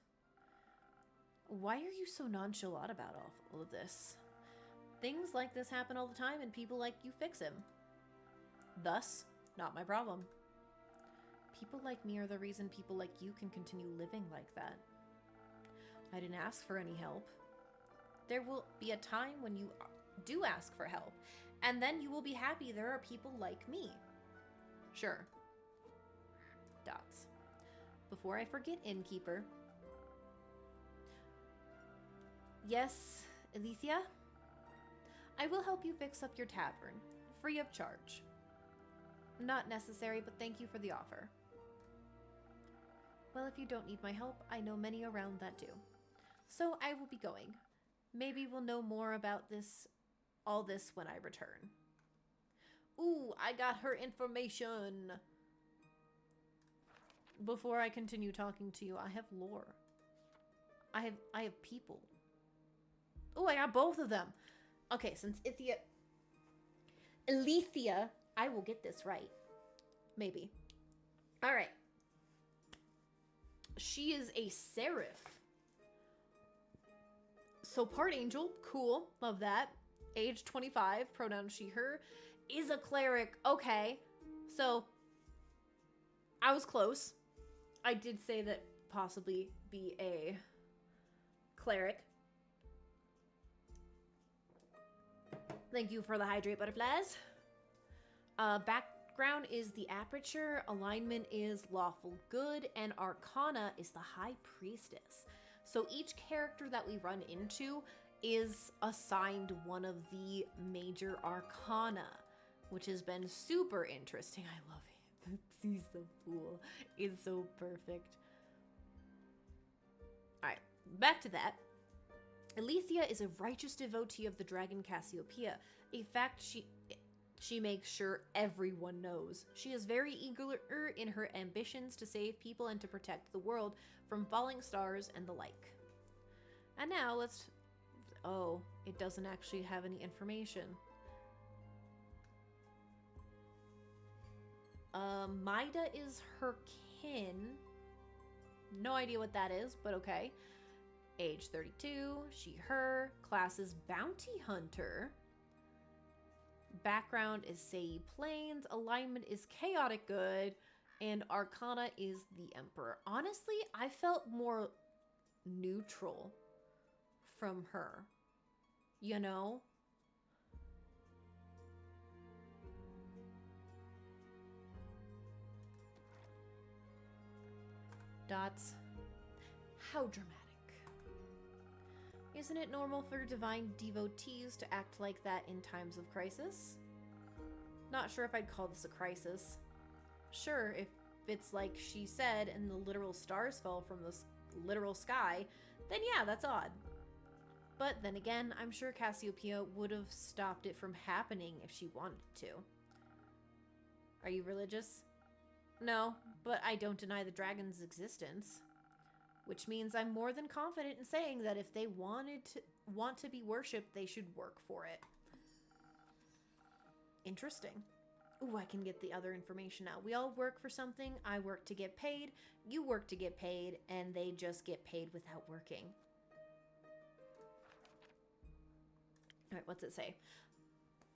Why are you so nonchalant about all of this? Things like this happen all the time and people like you fix him. Thus, not my problem. People like me are the reason people like you can continue living like that. I didn't ask for any help. There will be a time when you do ask for help, and then you will be happy there are people like me. Sure. Dots. Before I forget, innkeeper. Yes, Alethea? I will help you fix up your tavern, free of charge. Not necessary, but thank you for the offer. Well, if you don't need my help, I know many around that do. So I will be going. Maybe we'll know more about this all this when I return. Ooh, I got her information. Before I continue talking to you, I have lore. I have people. Ooh, I got both of them. Okay, since Alethea, I will get this right. Maybe. All right. She is a seraph. So part angel, cool, love that. Age 25, pronoun she, her. Is a cleric, okay. So, I was close. I did say that possibly be a cleric. Thank you for the hydrate butterflies. Background is the aperture, alignment is lawful good, and arcana is the high priestess. So each character that we run into is assigned one of the major arcana, which has been super interesting. I love it. He's so cool. It's so perfect. Alright, back to that. Alethea is a righteous devotee of the dragon Cassiopeia, a fact she makes sure everyone knows. She is very eager in her ambitions to save people and to protect the world from falling stars and the like. And now let's... Oh, it doesn't actually have any information. Maida is her kin. No idea what that is, but okay. Age 32, she, her. Class is bounty hunter. Background is Sei Plains. Alignment is chaotic good. And arcana is the emperor. Honestly, I felt more neutral from her. You know? Dots. How dramatic. Isn't it normal for divine devotees to act like that in times of crisis? Not sure if I'd call this a crisis. Sure, if it's like she said and the literal stars fell from the literal sky, then yeah, that's odd. But then again, I'm sure Cassiopeia would have stopped it from happening if she wanted to. Are you religious? No, but I don't deny the dragon's existence. Which means I'm more than confident in saying that if they want to be worshipped, they should work for it. Interesting. Ooh, I can get the other information now. We all work for something. I work to get paid. You work to get paid. And they just get paid without working. Alright, what's it say?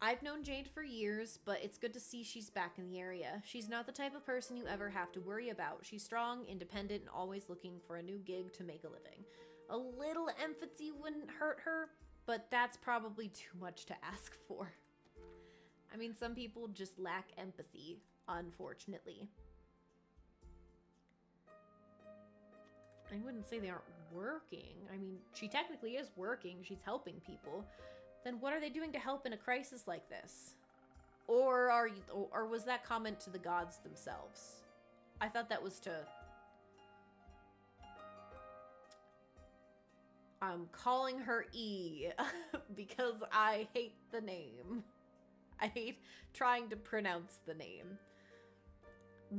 I've known Jade for years, but it's good to see she's back in the area. She's not the type of person you ever have to worry about. She's strong, independent, and always looking for a new gig to make a living. A little empathy wouldn't hurt her, but that's probably too much to ask for. I mean, some people just lack empathy, unfortunately. I wouldn't say they aren't working. I mean, she technically is working. She's helping people. Then what are they doing to help in a crisis like this? Or was that comment to the gods themselves? I thought that was to... I'm calling her E because I hate the name. I hate trying to pronounce the name.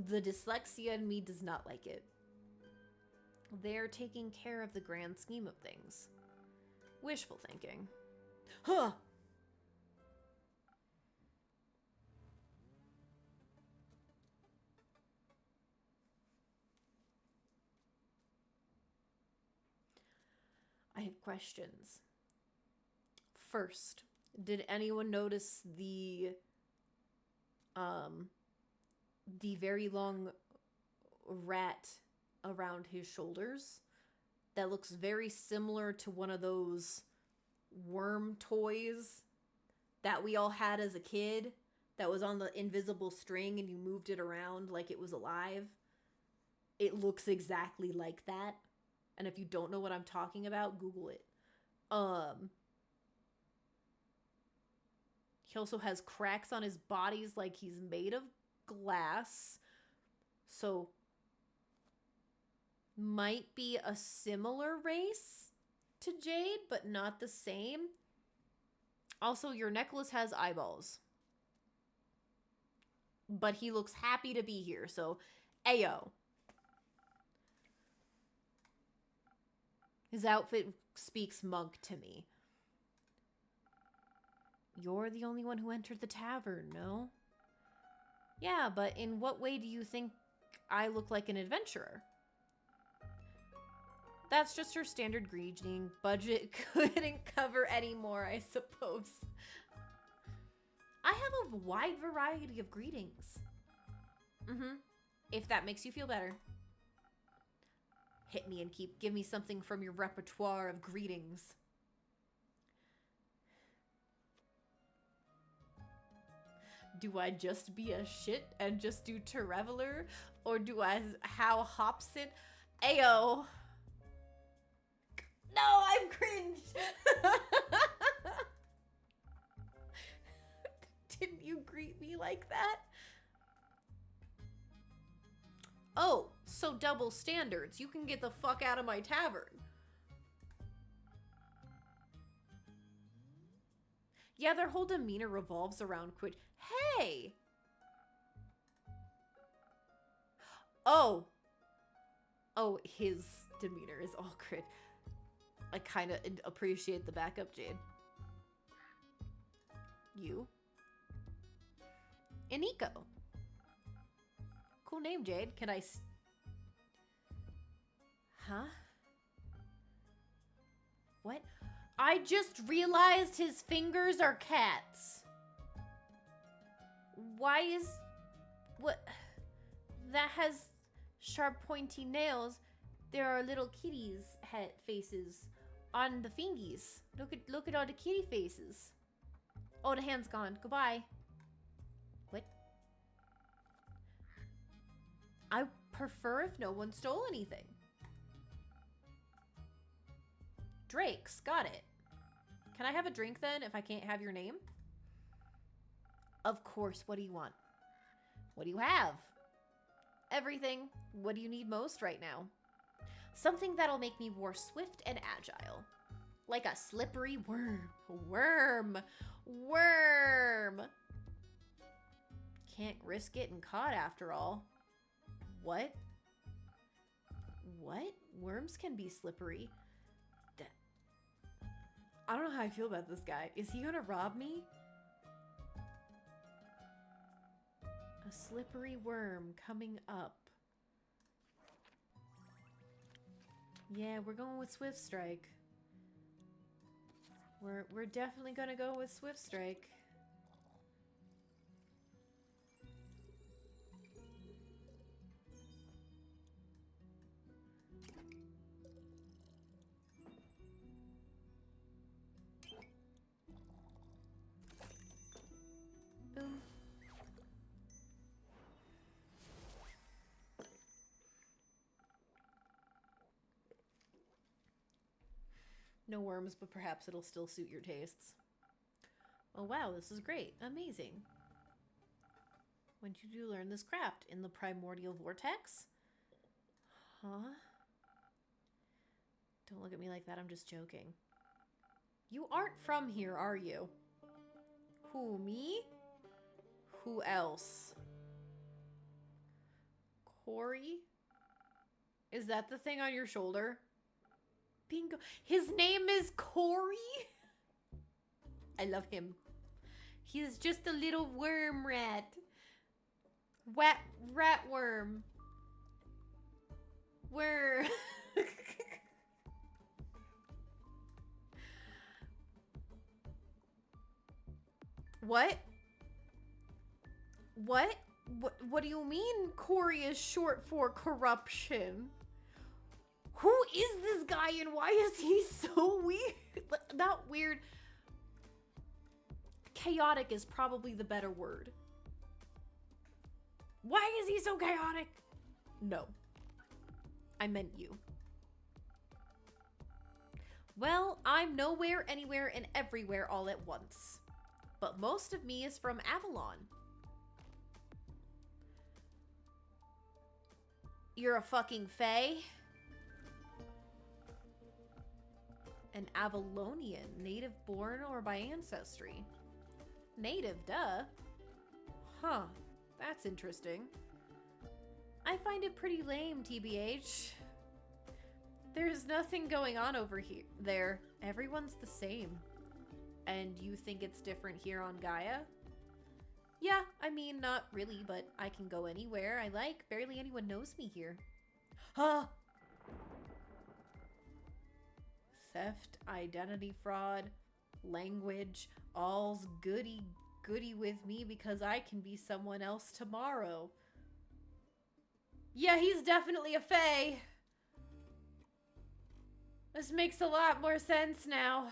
The dyslexia in me does not like it. They're taking care of the grand scheme of things. Wishful thinking. Huh! I have questions. First, did anyone notice the very long rat around his shoulders? That looks very similar to one of those worm toys that we all had as a kid that was on the invisible string and you moved it around like it was alive. It looks exactly like that. And if you don't know what I'm talking about, Google it. He also has cracks on his bodies like he's made of glass. So might be a similar race to Jade, but not the same. Also, your necklace has eyeballs. But he looks happy to be here, so ayo. His outfit speaks monk to me. You're the only one who entered the tavern, no? Yeah, but in what way do you think I look like an adventurer? That's just her standard greeting. Budget couldn't cover anymore, I suppose. I have a wide variety of greetings. If that makes you feel better. Hit me and give me something from your repertoire of greetings. Do I just be a shit and just do Traveler? Or do I how Hobson? Ayo. No, I'm cringed. Didn't you greet me like that? Oh, so double standards. You can get the fuck out of my tavern. Yeah, their whole demeanor revolves around quit. Hey! Oh. Oh, his demeanor is all crit. I kind of appreciate the backup, Jade. You? Iniko. Cool name, Jade. Can I... Huh? What? I just realized his fingers are cats. Why is... What? That has sharp pointy nails. There are little kitties' head faces on the fingies. Look at all the kitty faces. Oh, the hand's gone. Goodbye. What? I prefer if no one stole anything. Drake's got it. Can I have a drink then if I can't have your name? Of course. What do you want? What do you have? Everything. What do you need most right now? Something that'll make me more swift and agile. Like a slippery worm. Worm. Can't risk getting caught after all. What? What? Worms can be slippery. I don't know how I feel about this guy. Is he gonna rob me? A slippery worm coming up. Yeah, we're going with Swift Strike. We're definitely gonna go with Swift Strike. Boom. No worms, but perhaps it'll still suit your tastes. Oh wow, this is great. Amazing. When did you learn this craft? In the primordial vortex? Huh? Don't look at me like that, I'm just joking. You aren't from here, are you? Who, me? Who else? Corey? Is that the thing on your shoulder? Bingo. His name is Corey? I love him. He's just a little worm rat. Rat worm. Worm. What? What? What do you mean Corey is short for corruption? Who is this guy and why is he so weird? Not weird. Chaotic is probably the better word. Why is he so chaotic? No. I meant you. Well, I'm nowhere, anywhere, and everywhere all at once. But most of me is from Avalon. You're a fucking fae? An Avalonian, native born or by ancestry. Native, duh. Huh, that's interesting. I find it pretty lame, TBH. There's nothing going on over here. There. Everyone's the same. And you think it's different here on Gaia? Yeah, I mean, not really, but I can go anywhere I like. Barely anyone knows me here. Huh? Theft, identity fraud, language, all's goody with me because I can be someone else tomorrow. Yeah, he's definitely a fae. This makes a lot more sense now.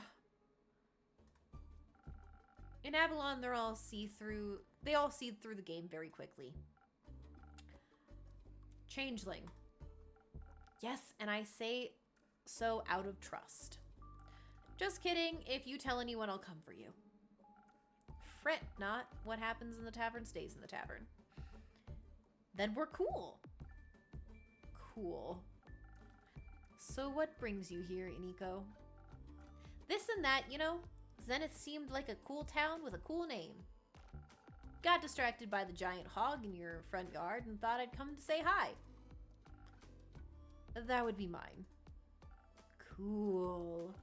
In Avalon, they all see through the game very quickly. Changeling. Yes, and I say so out of trust. Just kidding. If you tell anyone, I'll come for you. Fret not. What happens in the tavern stays in the tavern. Then we're cool. Cool. So what brings you here, Iniko? This and that, you know. Zenith seemed like a cool town with a cool name. Got distracted by the giant hog in your front yard and thought I'd come to say hi. That would be mine. Cool.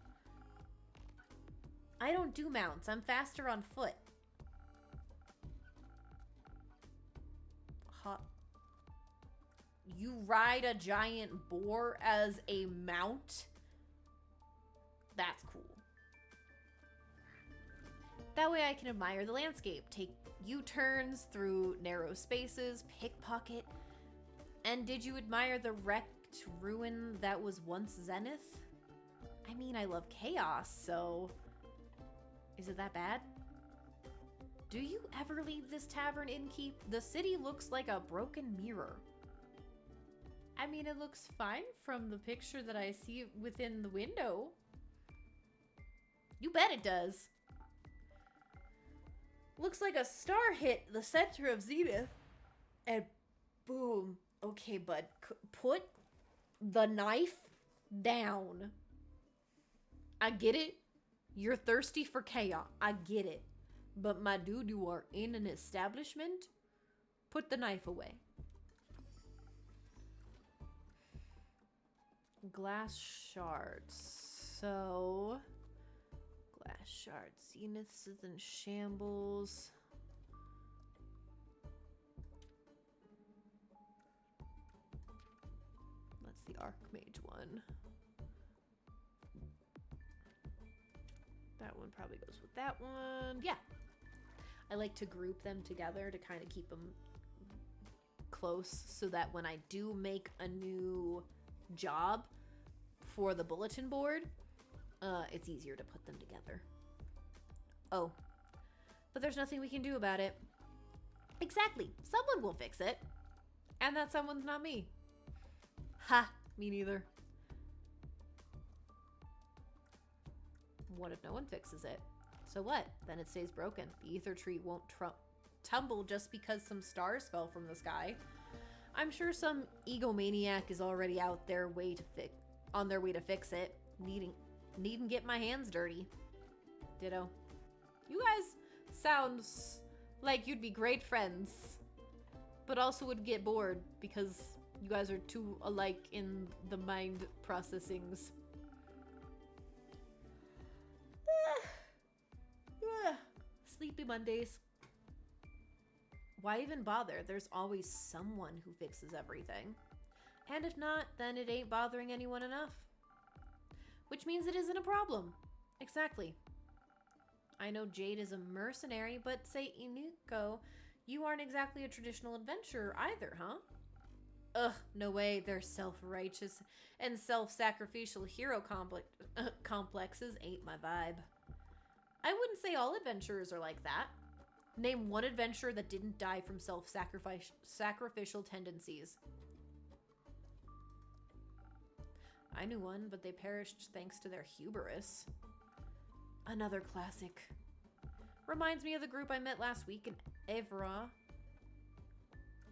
I don't do mounts. I'm faster on foot. Huh. You ride a giant boar as a mount? That's cool. That way I can admire the landscape, take U-turns through narrow spaces, pickpocket. And did you admire the wrecked ruin that was once Zenith? I mean, I love chaos, so... Is it that bad? Do you ever leave this tavern, Innkeep? The city looks like a broken mirror. I mean, it looks fine from the picture that I see within the window. You bet it does. Looks like a star hit the center of Zenith. And boom. Okay, bud. Put the knife down. I get it. You're thirsty for chaos. I get it. But my dude, you are in an establishment. Put the knife away. Glass shards. So... Glass shards. Zenith is in shambles. That's the Archmage one. That one probably goes with that one. Yeah. I like to group them together to kind of keep them close so that when I do make a new job for the bulletin board, it's easier to put them together. Oh, but there's nothing we can do about it. Exactly. Someone will fix it. And that someone's not me. Ha, me neither. What if no one fixes it? So what? Then it stays broken. The ether tree won't tumble just because some stars fell from the sky. I'm sure some egomaniac is already out there on their way to fix it. Needn't get my hands dirty. Ditto. You guys sound like you'd be great friends, but also would get bored because you guys are too alike in the mind processings. Sleepy Mondays. Why even bother? There's always someone who fixes everything. And if not, then it ain't bothering anyone enough. Which means it isn't a problem. Exactly. I know Jade is a mercenary, but say, Iniko, you aren't exactly a traditional adventurer either, huh? Ugh, no way. Their self-righteous and self-sacrificial hero complexes ain't my vibe. I wouldn't say all adventurers are like that. Name one adventurer that didn't die from sacrificial tendencies. I knew one, but they perished thanks to their hubris. Another classic. Reminds me of the group I met last week in Evra.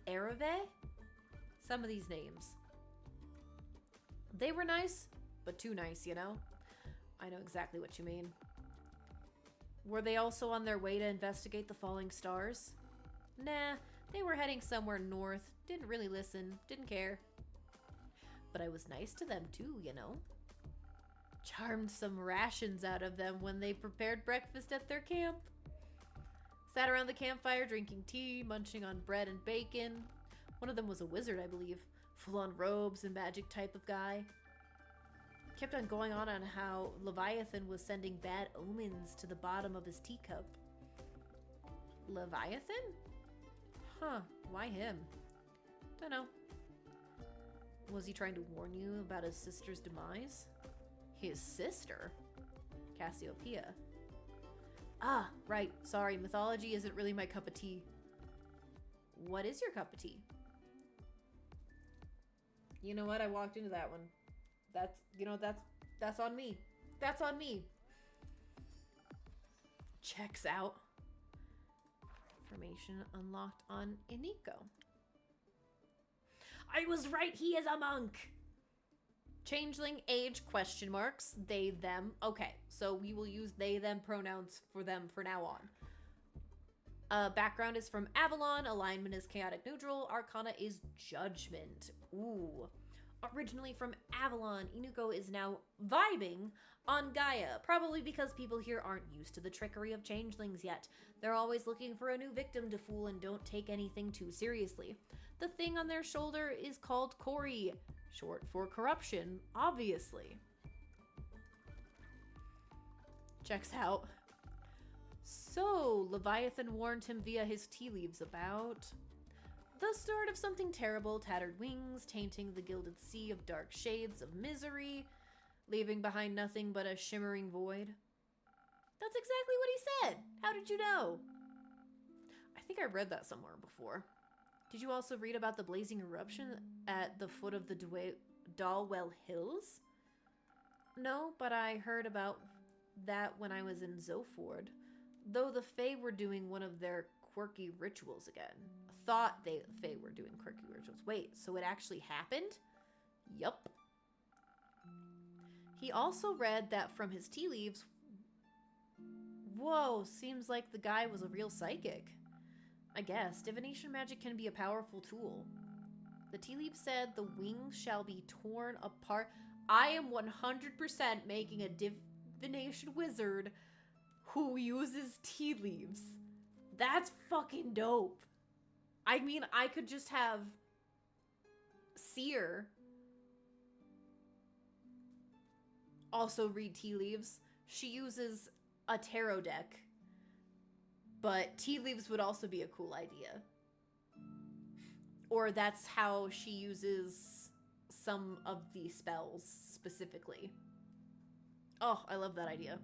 Ereve? Some of these names. They were nice, but too nice, you know? I know exactly what you mean. Were they also on their way to investigate the falling stars? Nah, they were heading somewhere north. Didn't really listen. Didn't care. But I was nice to them too, you know. Charmed some rations out of them when they prepared breakfast at their camp. Sat around the campfire drinking tea, munching on bread and bacon. One of them was a wizard, I believe. Full on robes and magic type of guy. Kept on going on how Leviathan was sending bad omens to the bottom of his teacup. Leviathan? Huh, why him? Dunno. Was he trying to warn you about his sister's demise? His sister? Cassiopeia. Ah, right. Sorry, mythology isn't really my cup of tea. What is your cup of tea? You know what? I walked into that one. That's on me. That's on me. Checks out. Information unlocked on Iniko. I was right, he is a monk. Changeling age question marks. They, them. Okay, so we will use they, them pronouns for them for now on. Background is from Avalon. Alignment is chaotic neutral. Arcana is judgment. Ooh. Originally from Avalon, Inuko is now vibing on Gaia. Probably because people here aren't used to the trickery of changelings yet. They're always looking for a new victim to fool and don't take anything too seriously. The thing on their shoulder is called Kori, short for corruption, obviously. Checks out. So, Leviathan warned him via his tea leaves about the start of something terrible, tattered wings, tainting the gilded sea of dark shades of misery, leaving behind nothing but a shimmering void. That's exactly what he said. How did you know? I think I read that somewhere before. Did you also read about the blazing eruption at the foot of the Dalwell Hills? No, but I heard about that when I was in Zoford. Though the Fae were doing one of their quirky rituals again. Thought the Fae were doing quirky rituals. Wait, so it actually happened? Yup. He also read that from his tea leaves. Whoa, seems like the guy was a real psychic. I guess divination magic can be a powerful tool. The tea leaf said the wings shall be torn apart. I am 100% making a divination wizard who uses tea leaves. That's fucking dope. I mean, I could just have Seer also read tea leaves. She uses a tarot deck, but tea leaves would also be a cool idea. Or that's how she uses some of the spells specifically. Oh, I love that idea.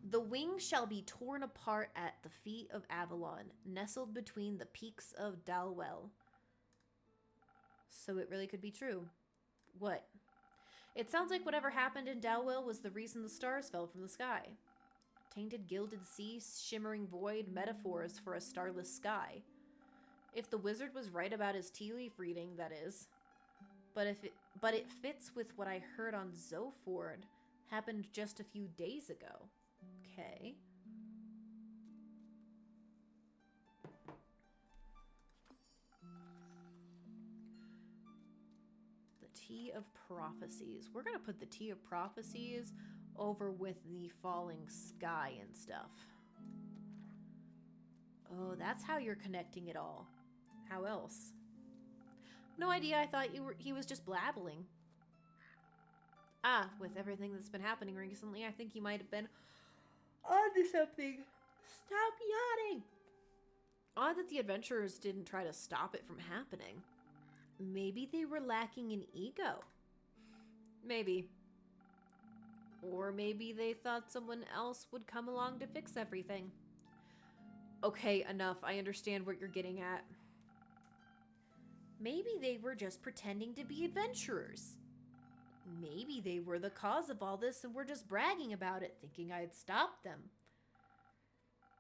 The wings shall be torn apart at the feet of Avalon, nestled between the peaks of Dalwell. So it really could be true. What? It sounds like whatever happened in Dalwell was the reason the stars fell from the sky. Tainted gilded sea, shimmering void, metaphors for a starless sky. If the wizard was right about his tea leaf reading, that is. But it fits with what I heard on Zoford. Happened just a few days ago. Okay. The Tea of Prophecies. We're going to put the Tea of Prophecies over with the falling sky and stuff. Oh, that's how you're connecting it all. How else? No idea. I thought he was just blabbling. Ah, with everything that's been happening recently, I think he might have been onto something. Stop yawning. Odd that the adventurers didn't try to stop it from happening. Maybe they were lacking in ego. Maybe. Or maybe they thought someone else would come along to fix everything. Okay, enough. I understand what you're getting at. Maybe they were just pretending to be adventurers. Maybe they were the cause of all this and were just bragging about it, thinking I'd stop them.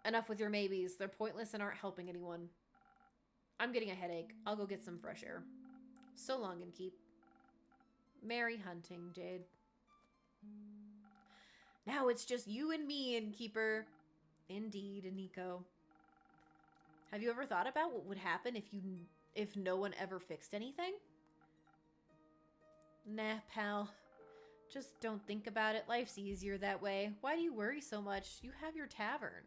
Enough with your maybes. They're pointless and aren't helping anyone. I'm getting a headache. I'll go get some fresh air. So long and keep. Merry hunting, Jade. Now it's just you and me, Innkeeper. Indeed, Nico. Have you ever thought about what would happen if no one ever fixed anything? Nah, pal. Just don't think about it. Life's easier that way. Why do you worry so much? You have your tavern.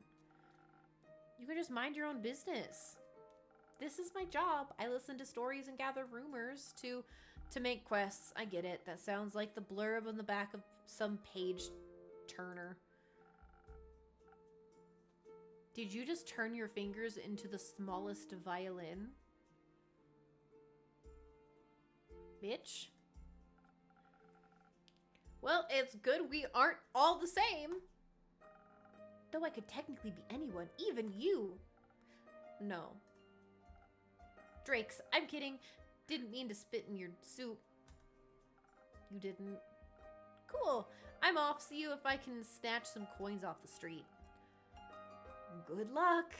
You can just mind your own business. This is my job. I listen to stories and gather rumors to make quests. I get it. That sounds like the blurb on the back of some page turner. Did you just turn your fingers into the smallest violin? Bitch. Well, it's good we aren't all the same. Though I could technically be anyone, even you. No. Drakes, I'm kidding. Didn't mean to spit in your soup. You didn't. Cool. I'm off. See you if I can snatch some coins off the street. Good luck.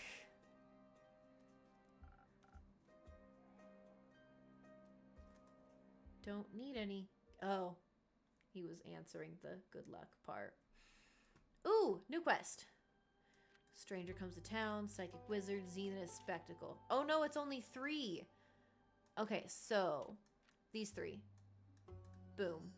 Don't need any. Oh. He was answering the good luck part. Ooh, new quest. Stranger comes to town, psychic wizard, zenith spectacle. Oh no, it's only 3. Okay, so these 3. Boom.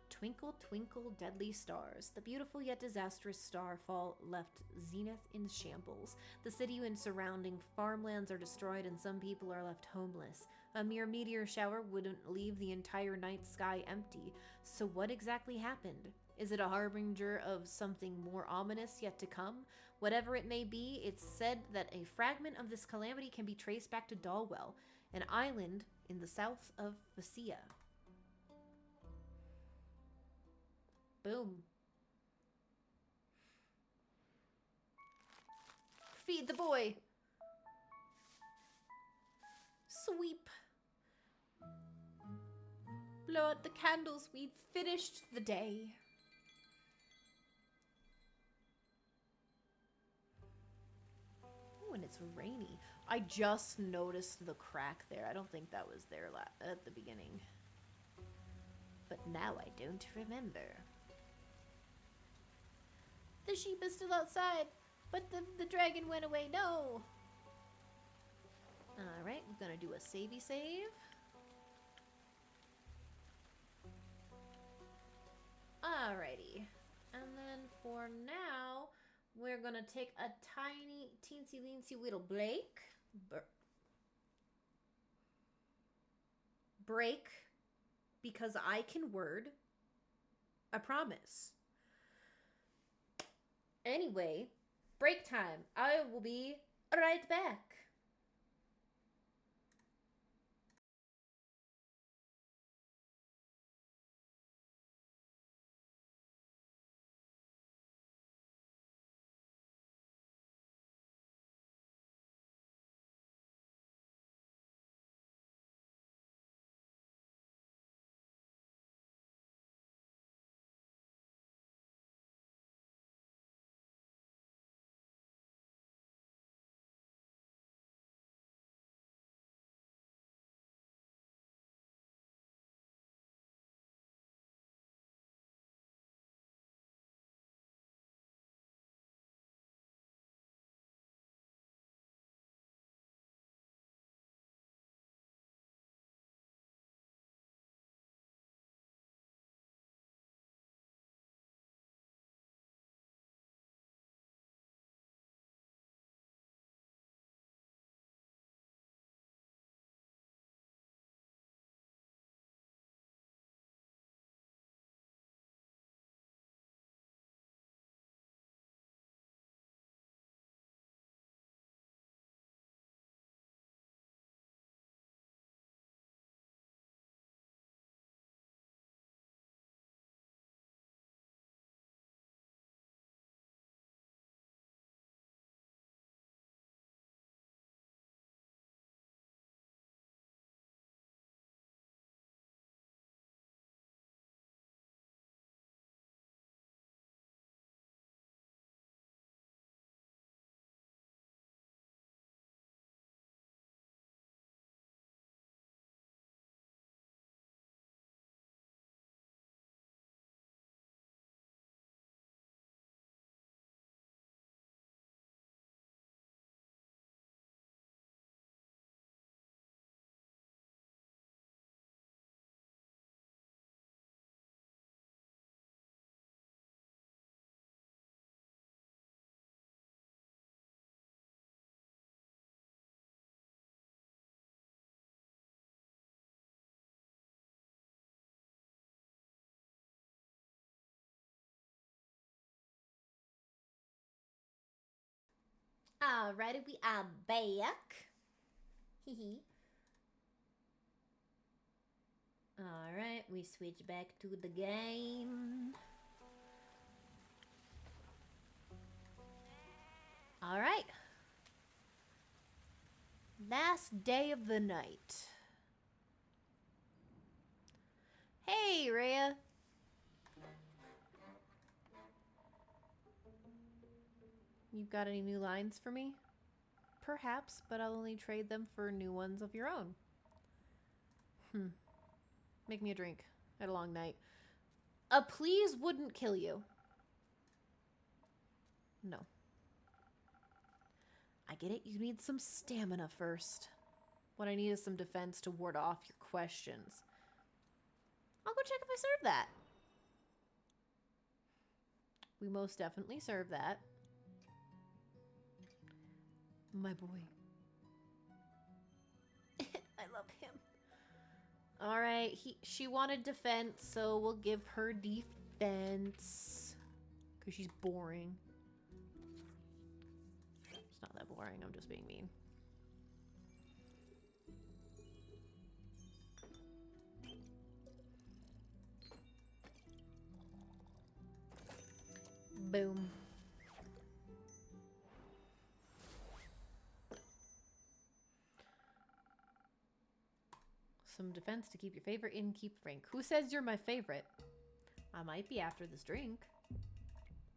Twinkle, twinkle, deadly stars. The beautiful yet disastrous starfall left Zenith in shambles. The city and surrounding farmlands are destroyed and some people are left homeless. A mere meteor shower wouldn't leave the entire night sky empty. So what exactly happened? Is it a harbinger of something more ominous yet to come? Whatever it may be, it's said that a fragment of this calamity can be traced back to Dalwell, an island in the south of Phasia. Boom. Feed the boy. Sweep. Blow out the candles. We'd finished the day. Oh, and it's rainy. I just noticed the crack there. I don't think that was there at the beginning. But now I don't remember. The sheep is still outside, but the dragon went away. No. Alright, we're gonna do a savey save. Alrighty. And then for now, we're gonna take a tiny, teensy, weensy little break. Because I can word. I promise. Anyway, break time. I will be right back. Alrighty, we are back. Hee hee. Alright, we switch back to the game. Alright. Last day of the night. Hey, Rhea. You've got any new lines for me? Perhaps, but I'll only trade them for new ones of your own. Make me a drink. I had a long night. A please wouldn't kill you. No. I get it. You need some stamina first. What I need is some defense to ward off your questions. I'll go check if I serve that. We most definitely serve that. My boy. I love him. Alright, she wanted defense, so we'll give her defense. Because she's boring. It's not that boring, I'm just being mean. Boom. Some defense to keep your favorite innkeep rank. Who says you're my favorite? I might be after this drink.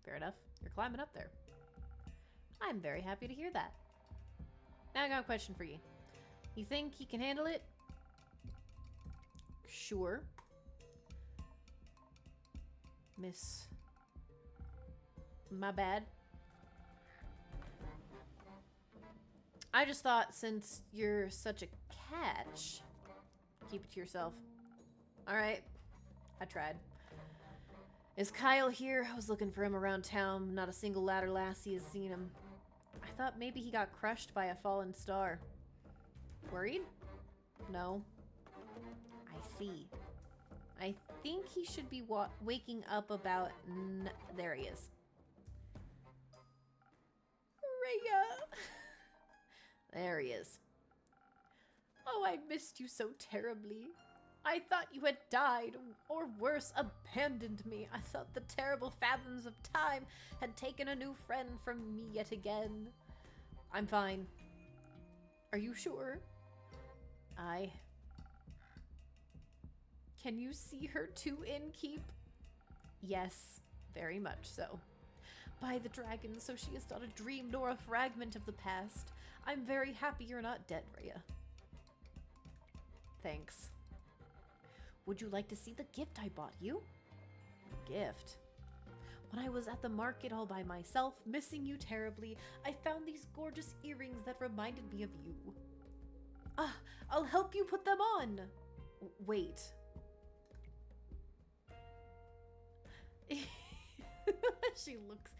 Fair enough. You're climbing up there. I'm very happy to hear that. Now I got a question for you. You think he can handle it? Sure. Miss... My bad. I just thought since you're such a catch... Keep it to yourself. Alright. I tried. Is Kyle here? I was looking for him around town. Not a single ladder lassie has seen him. I thought maybe he got crushed by a fallen star. Worried? No. I see. I think he should be waking up about... there he is. Rhea! There he is. Oh, I missed you so terribly. I thought you had died, or worse, abandoned me. I thought the terrible fathoms of time had taken a new friend from me yet again. I'm fine. Are you sure? Can you see her too, innkeep? Yes, very much so. By the dragon, so she is not a dream nor a fragment of the past. I'm very happy you're not dead, Rhea. Thanks. Would you like to see the gift I bought you? Gift? When I was at the market all by myself, missing you terribly, I found these gorgeous earrings that reminded me of you. Ah, I'll help you put them on. Wait. She looks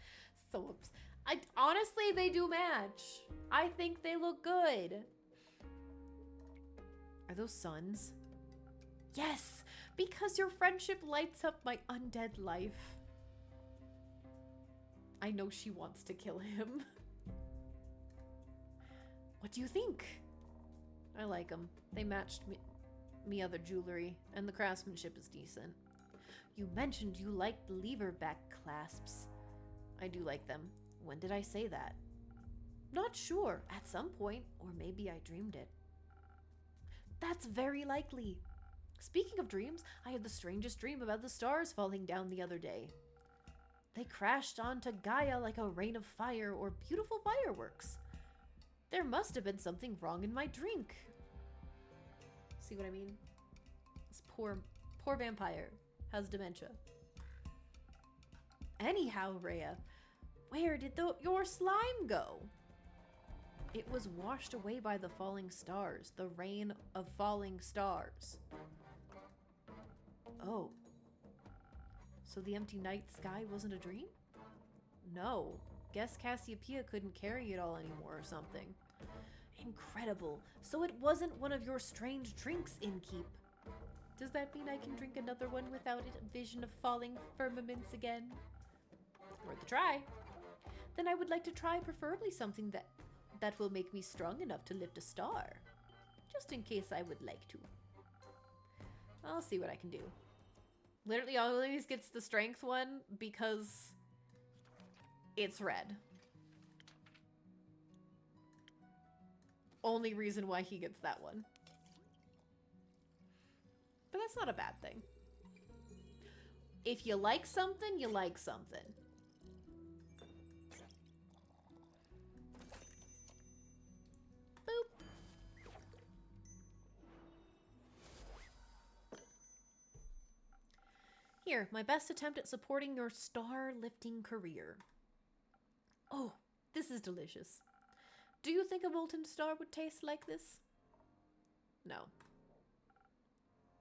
so honestly, they do match. I think they look good. Are those suns? Yes, because your friendship lights up my undead life. I know she wants to kill him. What do you think? I like them. They matched me other jewelry, and the craftsmanship is decent. You mentioned you liked lever back clasps. I do like them. When did I say that? Not sure. At some point, or maybe I dreamed it. That's very likely. Speaking of dreams, I had the strangest dream about the stars falling down the other day. They crashed onto Gaia like a rain of fire or beautiful fireworks. There must have been something wrong in my drink. See what I mean? This poor vampire has dementia. Anyhow, Rhea, where did your slime go? It was washed away by the falling stars, the rain of falling stars. Oh. So the empty night sky wasn't a dream? No. Guess Cassiopeia couldn't carry it all anymore or something. Incredible. So it wasn't one of your strange drinks, innkeep. Does that mean I can drink another one without a vision of falling firmaments again? Worth a try. Then I would like to try preferably something that will make me strong enough to lift a star. Just in case I would like to. I'll see what I can do. Literally always gets the strength one because it's red. Only reason why he gets that one. But that's not a bad thing. If you like something, you like something. Boop. Here, my best attempt at supporting your star-lifting career. Oh, this is delicious. Do you think a molten star would taste like this? No.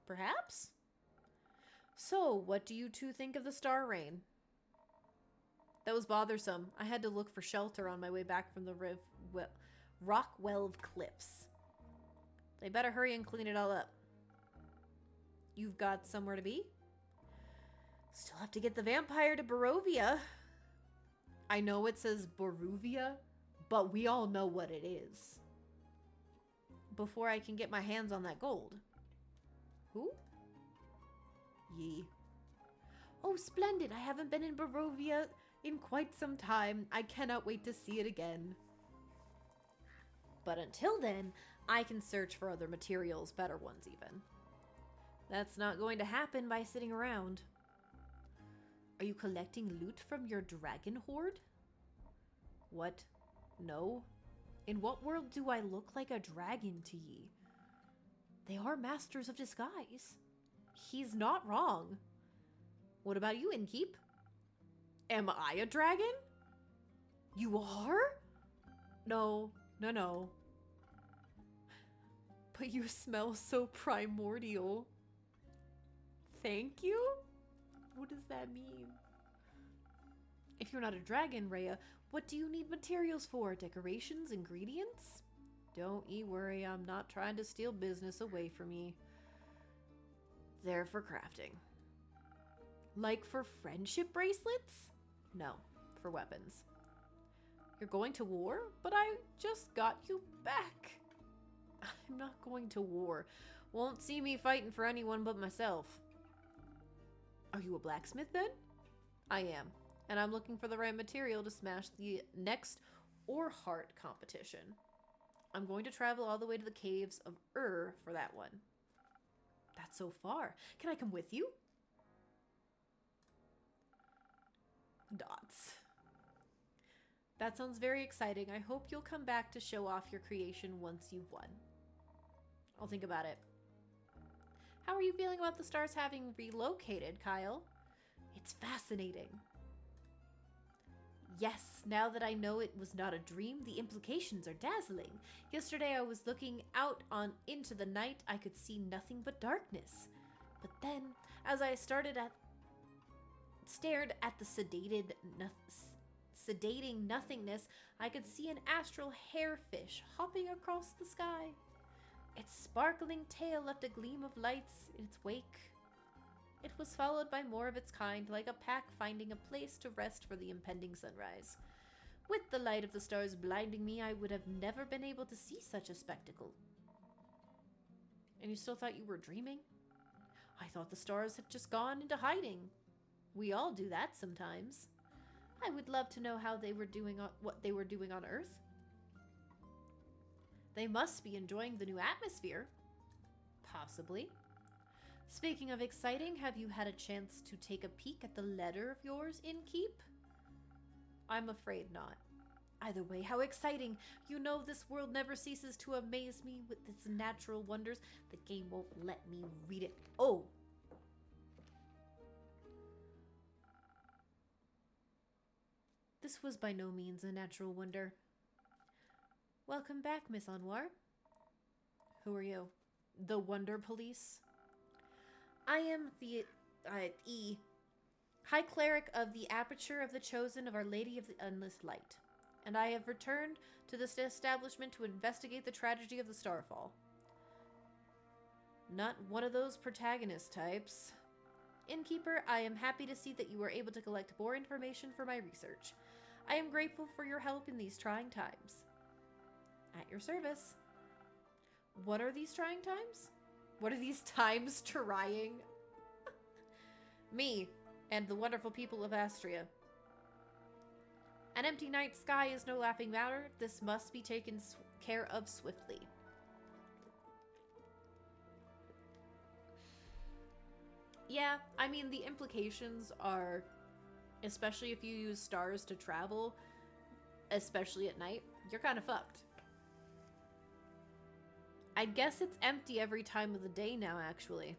Perhaps? So, what do you two think of the star rain? That was bothersome. I had to look for shelter on my way back from the Rockwell Cliffs. They better hurry and clean it all up. You've got somewhere to be? Still have to get the vampire to Barovia. I know it says Barovia, but we all know what it is. Before I can get my hands on that gold. Who? Ye. Oh, splendid. I haven't been in Barovia in quite some time. I cannot wait to see it again. But until then, I can search for other materials, better ones even. That's not going to happen by sitting around. Are you collecting loot from your dragon horde? What? No. In what world do I look like a dragon to ye? They are masters of disguise. He's not wrong. What about you, Innkeep? Am I a dragon? You are? No, no, no. But you smell so primordial. Thank you? What does that mean? If you're not a dragon, Rhea, what do you need materials for? Decorations? Ingredients? Don't ye worry, I'm not trying to steal business away from ye. They're for crafting. Like for friendship bracelets? No, for weapons. You're going to war? But I just got you back. I'm not going to war. Won't see me fighting for anyone but myself. Are you a blacksmith then? I am. And I'm looking for the right material to smash the next or heart competition. I'm going to travel all the way to the caves of for that one. That's so far. Can I come with you? Dots. That sounds very exciting. I hope you'll come back to show off your creation once you've won. I'll think about it. How are you feeling about the stars having relocated, Kyle? It's fascinating. Yes, now that I know it was not a dream, the implications are dazzling. Yesterday I was looking out into the night. I could see nothing but darkness. But then, as I stared at the sedating nothingness, I could see an astral hairfish hopping across the sky. Its sparkling tail left a gleam of lights in its wake. It was followed by more of its kind, like a pack finding a place to rest for the impending sunrise. With the light of the stars blinding me, I would have never been able to see such a spectacle. And you still thought you were dreaming? I thought the stars had just gone into hiding. We all do that sometimes. I would love to know how they were doing what they were doing on Earth. They must be enjoying the new atmosphere. Possibly. Speaking of exciting, have you had a chance to take a peek at the letter of yours, Innkeep? I'm afraid not. Either way, how exciting! You know this world never ceases to amaze me with its natural wonders. The game won't let me read it. Oh! This was by no means a natural wonder. Welcome back, Miss Anwar. Who are you? The Wonder Police? I am the High Cleric of the Aperture of the Chosen of Our Lady of the Endless Light, and I have returned to this establishment to investigate the tragedy of the Starfall. Not one of those protagonist types. Innkeeper, I am happy to see that you were able to collect more information for my research. I am grateful for your help in these trying times. At your service. What are these trying times? What are these times trying? Me and the wonderful people of Astria. An empty night sky is no laughing matter. This must be taken care of swiftly. Yeah, I mean, the implications are, especially if you use stars to travel, especially at night, you're kind of fucked. I guess it's empty every time of the day now, actually.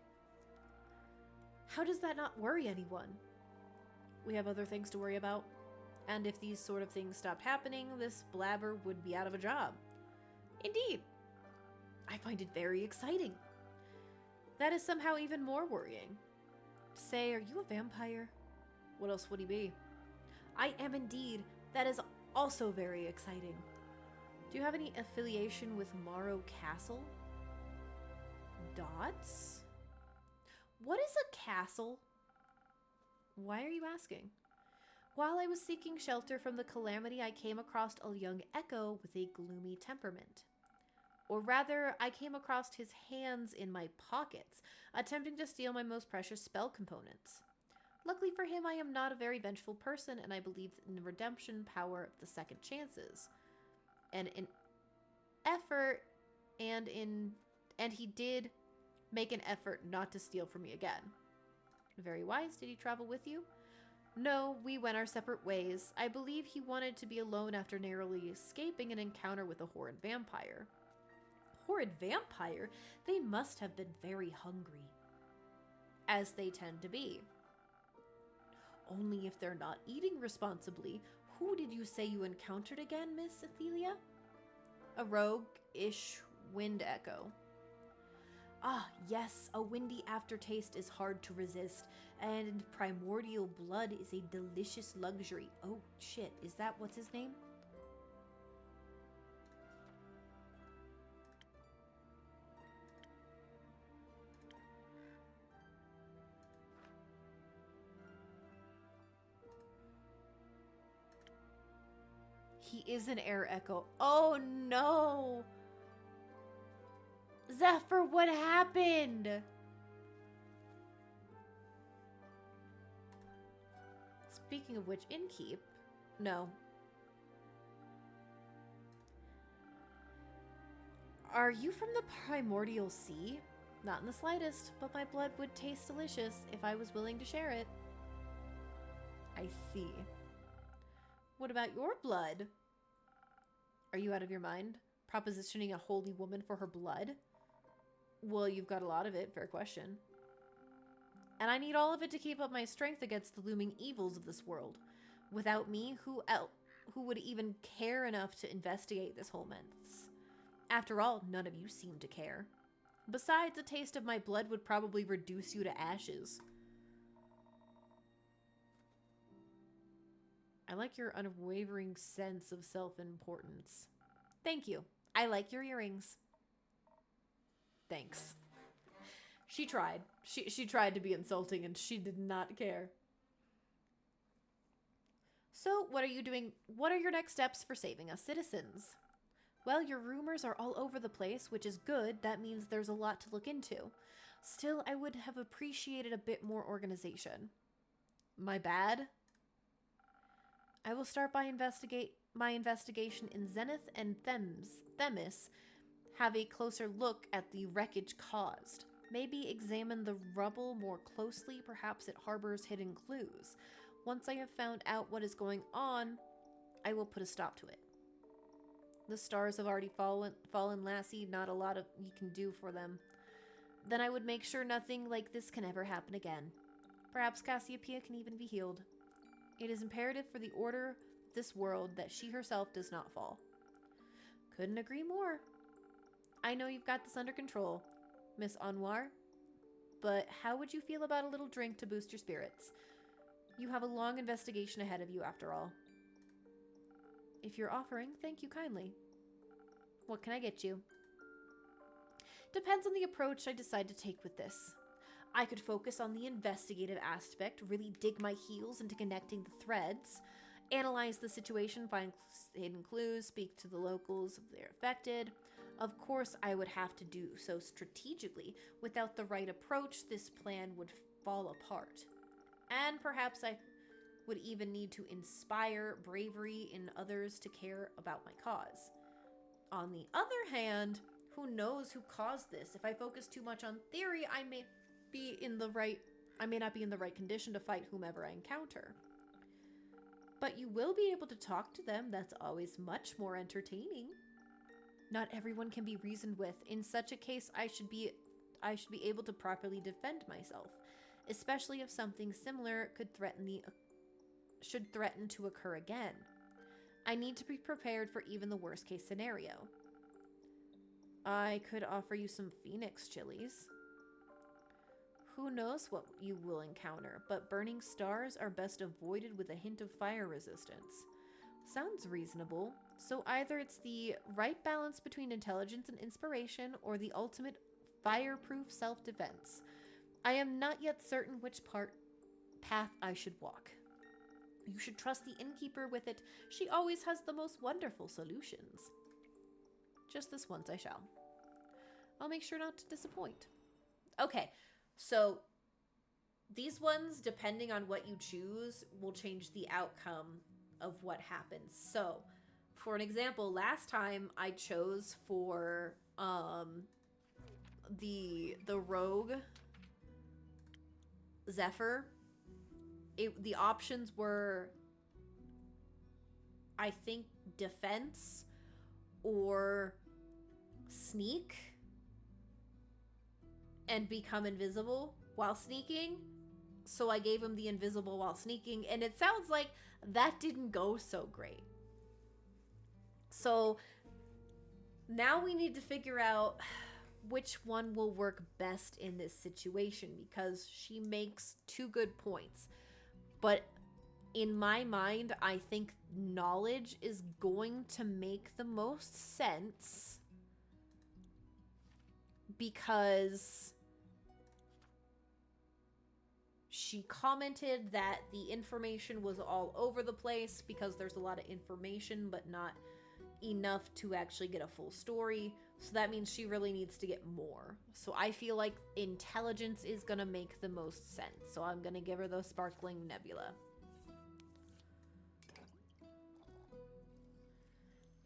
How does that not worry anyone? We have other things to worry about. And if these sort of things stopped happening, this blabber would be out of a job. Indeed. I find it very exciting. That is somehow even more worrying. Say, are you a vampire? What else would he be? I am indeed. That is also very exciting. Do you have any affiliation with Morrow Castle? Dots? What is a castle? Why are you asking? While I was seeking shelter from the calamity, I came across a young echo with a gloomy temperament. Or rather, I came across his hands in my pockets, attempting to steal my most precious spell components. Luckily for him, I am not a very vengeful person, and I believe in the redemption power of the second chances. And he did make an effort not to steal from me again. Very wise. Did he travel with you? No, we went our separate ways. I believe he wanted to be alone after narrowly escaping an encounter with a horrid vampire. Horrid vampire? They must have been very hungry. As they tend to be. Only if they're not eating responsibly. Who did you say you encountered again, Miss Athelia? A rogue-ish wind echo. Ah, yes, a windy aftertaste is hard to resist, and primordial blood is a delicious luxury. Oh, shit, is that what's his name? He is an air echo. Oh, no! Zephyr, what happened? Speaking of which, Innkeep. No. Are you from the primordial sea? Not in the slightest, but my blood would taste delicious if I was willing to share it. I see. What about your blood? Are you out of your mind? Propositioning a holy woman for her blood? Well, you've got a lot of it. Fair question. And I need all of it to keep up my strength against the looming evils of this world. Without me, who would even care enough to investigate this whole mess? After all, none of you seem to care. Besides, a taste of my blood would probably reduce you to ashes. I like your unwavering sense of self-importance. Thank you. I like your earrings. Thanks. She tried. She tried to be insulting and she did not care. So, what are you doing? What are your next steps for saving us citizens? Well, your rumors are all over the place, which is good. That means there's a lot to look into. Still, I would have appreciated a bit more organization. My bad? I will start by my investigation in Zenith and Themis, have a closer look at the wreckage caused. Maybe examine the rubble more closely, perhaps it harbors hidden clues. Once I have found out what is going on, I will put a stop to it. The stars have already fallen, lassie, not a lot of you can do for them. Then I would make sure nothing like this can ever happen again. Perhaps Cassiopeia can even be healed. It is imperative for the order of this world that she herself does not fall. Couldn't agree more. I know you've got this under control, Miss Anwar, but how would you feel about a little drink to boost your spirits? You have a long investigation ahead of you, after all. If you're offering, thank you kindly. What can I get you? Depends on the approach I decide to take with this. I could focus on the investigative aspect, really dig my heels into connecting the threads, Analyze the situation, find hidden clues, speak to the locals if they're affected. Of course, I would have to do so strategically. Without the right approach, this plan would fall apart. And perhaps I would even need to inspire bravery in others to care about my cause. On the other hand, who knows who caused this? If I focus too much on theory, I may not be in the right condition to fight whomever I encounter. But you will be able to talk to them. That's always much more entertaining. Not everyone can be reasoned with. In such a case, I should be able to properly defend myself, especially if something similar should threaten to occur again. I need to be prepared for even the worst case scenario. I could offer you some phoenix chilies. Who knows what you will encounter, but burning stars are best avoided with a hint of fire resistance. Sounds reasonable. So either it's the right balance between intelligence and inspiration, or the ultimate fireproof self-defense. I am not yet certain which path I should walk. You should trust the innkeeper with it. She always has the most wonderful solutions. Just this once I shall. I'll make sure not to disappoint. Okay, so these ones, depending on what you choose, will change the outcome of what happens. So, for an example, last time I chose for the rogue Zephyr. The options were, I think, defense or sneak and become invisible while sneaking. So I gave him the invisible while sneaking, and it sounds like that didn't go so great. So now we need to figure out which one will work best in this situation, because she makes two good points. But in my mind, I think knowledge is going to make the most sense, because she commented that the information was all over the place because there's a lot of information but not enough to actually get a full story. So that means she really needs to get more. So I feel like intelligence is going to make the most sense. So I'm going to give her the sparkling nebula.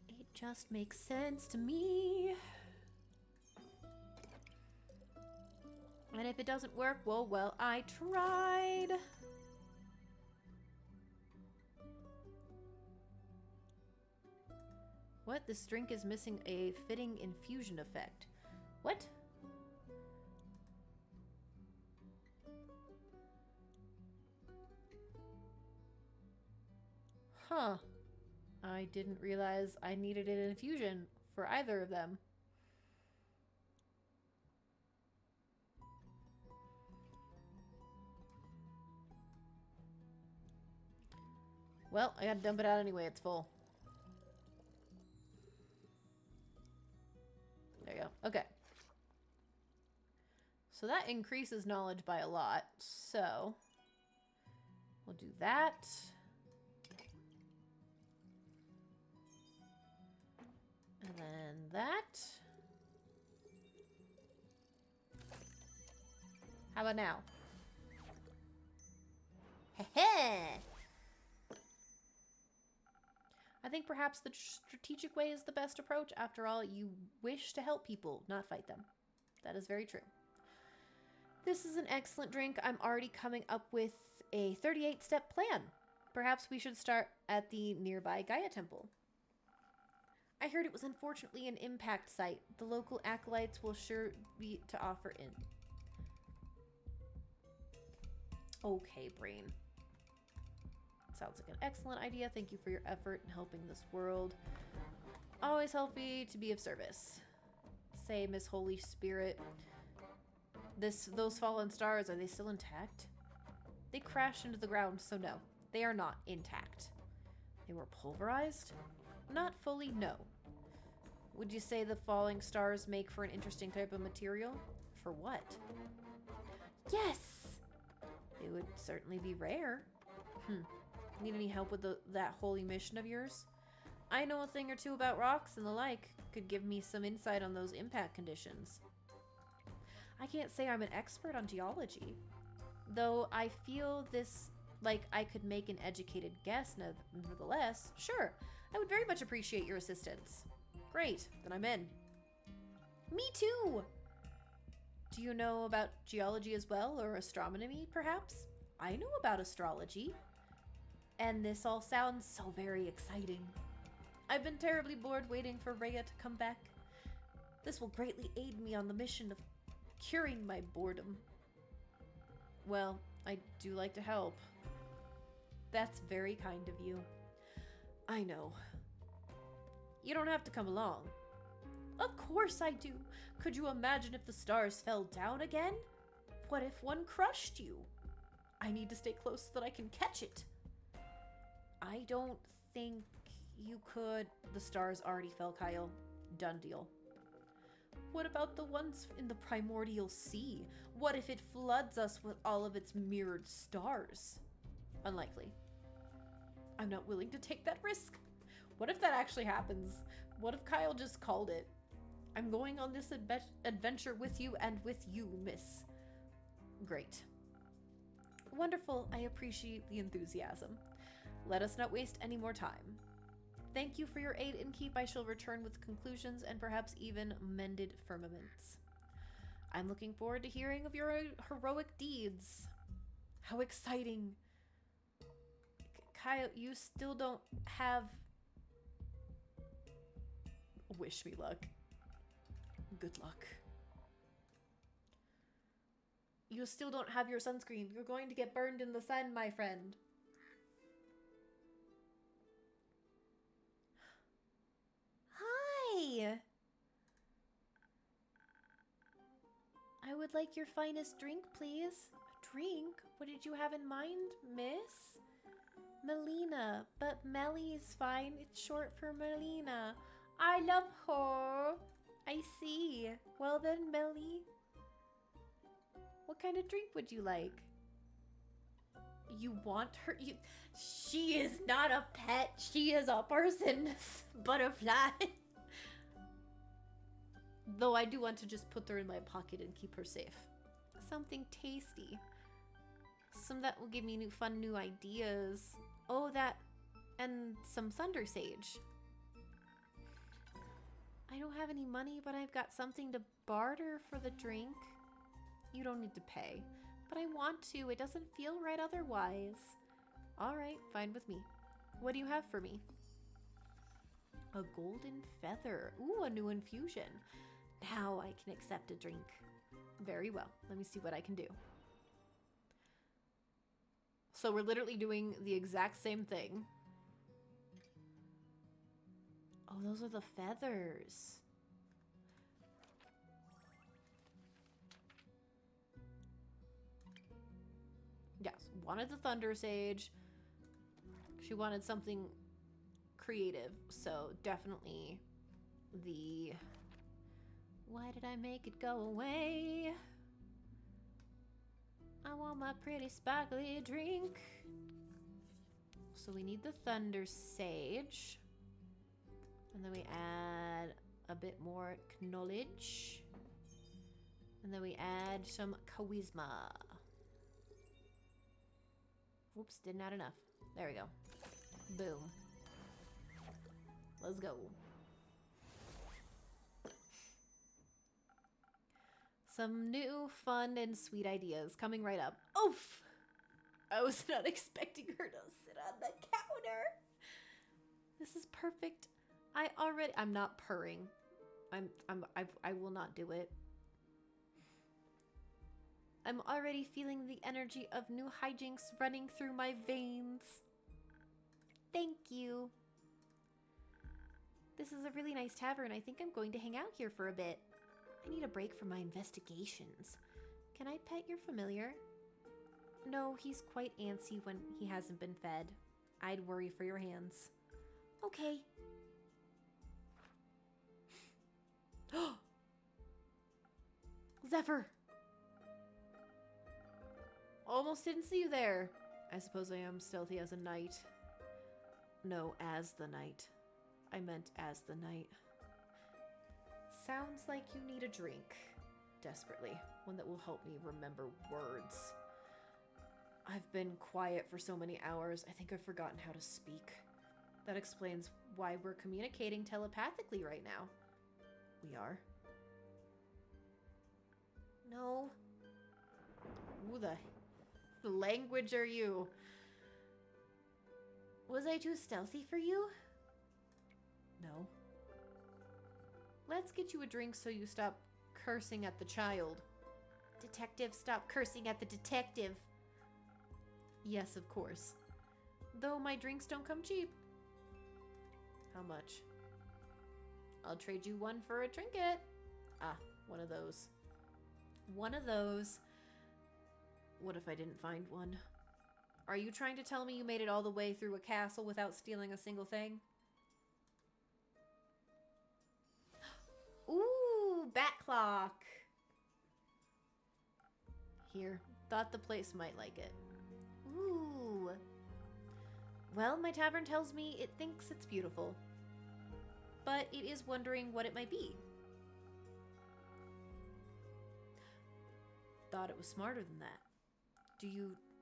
It just makes sense to me. And if it doesn't work, well, I tried. What? This drink is missing a fitting infusion effect. What? Huh. I didn't realize I needed an infusion for either of them. Well, I gotta dump it out anyway, it's full. There you go. Okay. So that increases knowledge by a lot. So we'll do that. And then that. How about now? Heh. I think perhaps the strategic way is the best approach. After all, you wish to help people, not fight them. That is very true. This is an excellent drink. I'm already coming up with a 38-step plan. Perhaps we should start at the nearby Gaia Temple. I heard it was unfortunately an impact site. The local acolytes will sure be to offer in. Okay, brain. Sounds like an excellent idea. Thank you for your effort in helping this world. Always happy to be of service. Say, Miss Holy Spirit, those fallen stars, are they still intact? They crashed into the ground, so no, they are not intact. They were pulverized? Not fully, no. Would you say the falling stars make for an interesting type of material? For what? Yes! It would certainly be rare. Need any help with that holy mission of yours? I know a thing or two about rocks and the like. Could give me some insight on those impact conditions. I can't say I'm an expert on geology, though I feel this like I could make an educated guess. Nevertheless, sure, I would very much appreciate your assistance. Great, then I'm in. Me too! Do you know about geology as well, or astronomy, perhaps? I know about astrology. And this all sounds so very exciting. I've been terribly bored waiting for Rhea to come back. This will greatly aid me on the mission of curing my boredom. Well, I do like to help. That's very kind of you. I know. You don't have to come along. Of course I do. Could you imagine if the stars fell down again? What if one crushed you? I need to stay close so that I can catch it. I don't think you could. The stars already fell, Kyle. Done deal. What about the ones in the primordial sea? What if it floods us with all of its mirrored stars? Unlikely. I'm not willing to take that risk. What if that actually happens? What if Kyle just called it? I'm going on this adventure with you and with you, miss. Great. Wonderful. I appreciate the enthusiasm. Let us not waste any more time. Thank you for your aid and keep. I shall return with conclusions and perhaps even mended firmaments. I'm looking forward to hearing of your heroic deeds. How exciting. Kyle, you still don't have... Wish me luck. Good luck. You still don't have your sunscreen. You're going to get burned in the sun, my friend. Hi! I would like your finest drink, please. A drink? What did you have in mind, miss? Melina, but Melly's fine. It's short for Melina. I love her. I see. Well then, Melly. What kind of drink would you like? You want her? She is not a pet. She is a person. Butterfly. Though I do want to just put her in my pocket and keep her safe. Something tasty. Some that will give me new ideas. Oh, that and some thunder sage. I don't have any money, but I've got something to barter for the drink. You don't need to pay, but I want to. It doesn't feel right otherwise. All right, fine with me. What do you have for me? A golden feather. Ooh, a new infusion. Now I can accept a drink. Very well. Let me see what I can do. So we're literally doing the exact same thing. Oh, those are the feathers. Yes, wanted the Thunder Sage. She wanted something creative, so definitely the... Why did I make it go away? I want my pretty sparkly drink. So we need the Thunder Sage. And then we add a bit more knowledge. And then we add some charisma. Whoops, didn't add enough. There we go. Boom. Let's go. Some new, fun, and sweet ideas coming right up. Oof! I was not expecting her to sit on the counter. This is perfect. I'm not purring. I will not do it. I'm already feeling the energy of new hijinks running through my veins. Thank you. This is a really nice tavern. I think I'm going to hang out here for a bit. I need a break from my investigations. Can I pet your familiar? No, he's quite antsy when he hasn't been fed. I'd worry for your hands. Okay. Zephyr! Almost didn't see you there. I suppose I am stealthy as a knight. No, as the knight. I meant as the knight. Sounds like you need a drink. Desperately. One that will help me remember words. I've been quiet for so many hours, I think I've forgotten how to speak. That explains why we're communicating telepathically right now. We are. No. Who the language are you? Was I too stealthy for you? No. Let's get you a drink so you stop cursing at the child. Detective, stop cursing at the detective. Yes, of course. Though my drinks don't come cheap. How much? I'll trade you one for a trinket. Ah, one of those. One of those. What if I didn't find one? Are you trying to tell me you made it all the way through a castle without stealing a single thing? Ooh, bat clock. Here, thought the place might like it. Ooh. Well, my tavern tells me it thinks it's beautiful. But it is wondering what it might be. Thought it was smarter than that.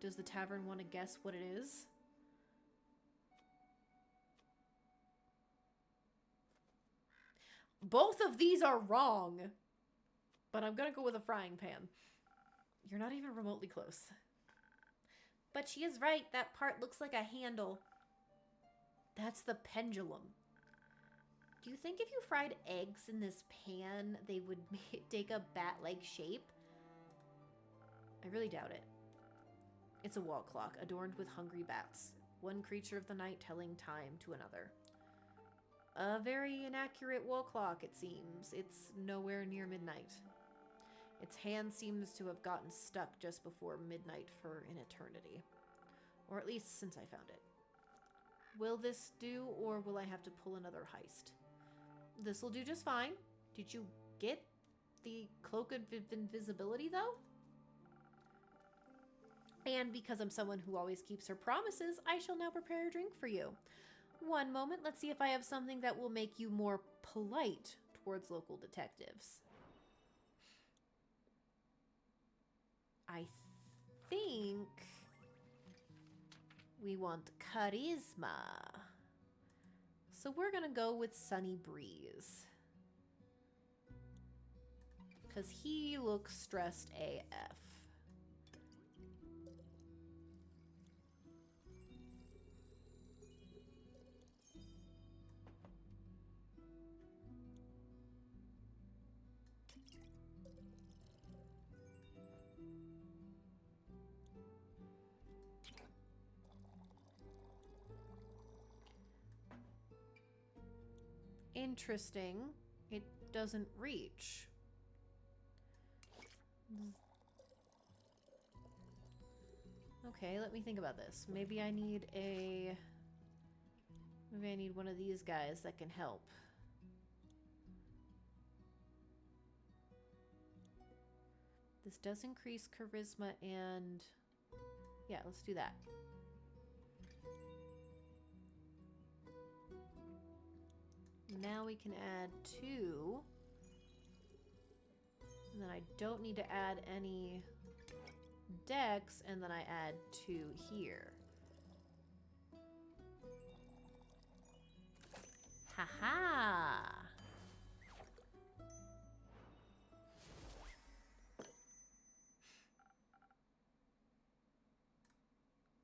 Does the tavern want to guess what it is? Both of these are wrong. But I'm gonna go with a frying pan. You're not even remotely close. But she is right. That part looks like a handle. That's the pendulum. Do you think if you fried eggs in this pan, they would take a bat-like shape? I really doubt it. It's a wall clock adorned with hungry bats. One creature of the night telling time to another. A very inaccurate wall clock, it seems. It's nowhere near midnight. Its hand seems to have gotten stuck just before midnight for an eternity. Or at least since I found it. Will this do, or will I have to pull another heist? This'll do just fine. Did you get the cloak of invisibility, though? And because I'm someone who always keeps her promises, I shall now prepare a drink for you. One moment, let's see if I have something that will make you more polite towards local detectives. I think we want charisma. So we're gonna go with Sunny Breeze. Because he looks stressed AF. Interesting. It doesn't reach. Okay, let me think about this. Maybe I need one of these guys that can help. This does increase charisma and... yeah, let's do that. Now we can add 2. And then I don't need to add any dex, and then I add 2 here. Haha!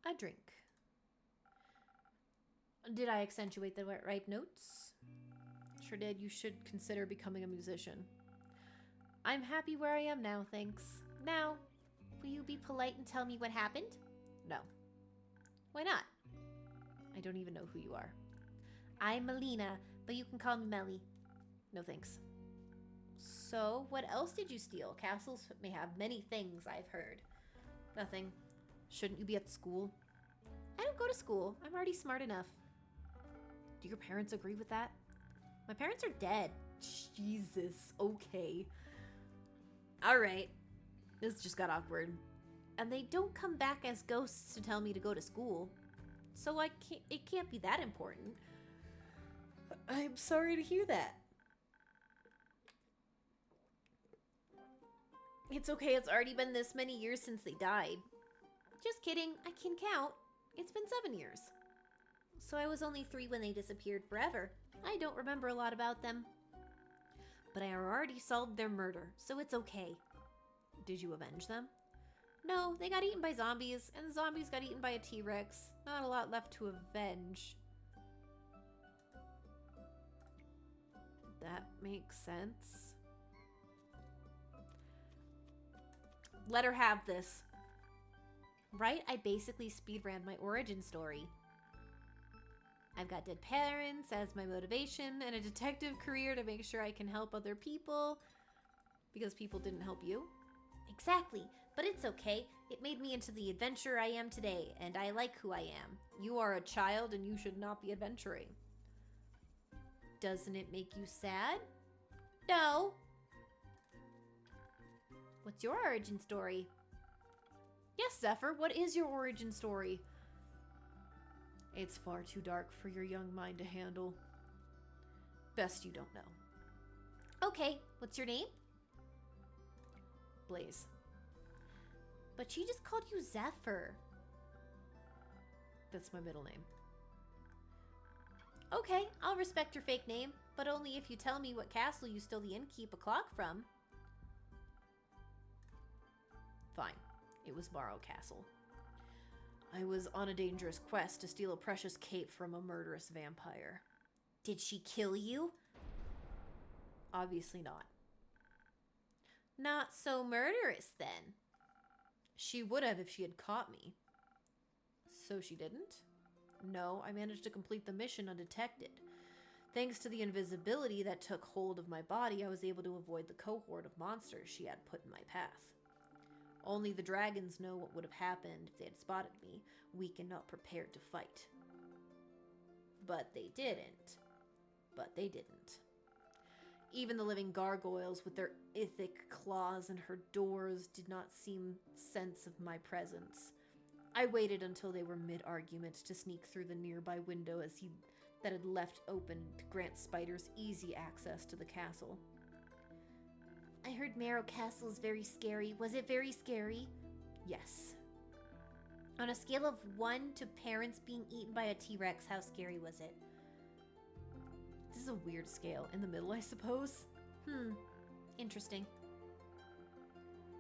A drink. Did I accentuate the right notes? Sure did. You should consider becoming a musician. I'm happy where I am now, thanks. Now, will you be polite and tell me what happened? No. Why not? I don't even know who you are. I'm Melina, but you can call me Melly. No thanks. So, what else did you steal? Castles may have many things, I've heard. Nothing. Shouldn't you be at school? I don't go to school. I'm already smart enough. Do your parents agree with that? My parents are dead. Jesus. Okay. Alright. This just got awkward. And they don't come back as ghosts to tell me to go to school. So it can't be that important. I'm sorry to hear that. It's okay, it's already been this many years since they died. Just kidding, I can count. It's been 7 years. So I was only 3 when they disappeared forever. I don't remember a lot about them. But I already solved their murder, so it's okay. Did you avenge them? No, they got eaten by zombies, and the zombies got eaten by a T-Rex. Not a lot left to avenge. That makes sense. Let her have this. Right? I basically speedran my origin story. I've got dead parents as my motivation and a detective career to make sure I can help other people. Because people didn't help you? Exactly, but it's okay. It made me into the adventurer I am today, and I like who I am. You are a child and you should not be adventuring. Doesn't it make you sad? No. What's your origin story? Yes, Zephyr, what is your origin story? It's far too dark for your young mind to handle. Best you don't know. Okay, what's your name? Blaze. But she just called you Zephyr. That's my middle name. Okay, I'll respect your fake name, but only if you tell me what castle you stole the innkeep a clock from. Fine. It was Morrow Castle. I was on a dangerous quest to steal a precious cape from a murderous vampire. Did she kill you? Obviously not. Not so murderous, then. She would have if she had caught me. So she didn't? No, I managed to complete the mission undetected. Thanks to the invisibility that took hold of my body, I was able to avoid the cohort of monsters she had put in my path. Only the dragons know what would have happened if they had spotted me, weak and not prepared to fight. But they didn't. Even the living gargoyles with their ithic claws and her doors did not seem sense of my presence. I waited until they were mid-argument to sneak through the nearby window that had left open to grant spiders easy access to the castle. I heard Marrow Castle is very scary. Was it very scary? Yes. On a scale of 1 to parents being eaten by a T-Rex, how scary was it? This is a weird scale. In the middle, I suppose? Interesting.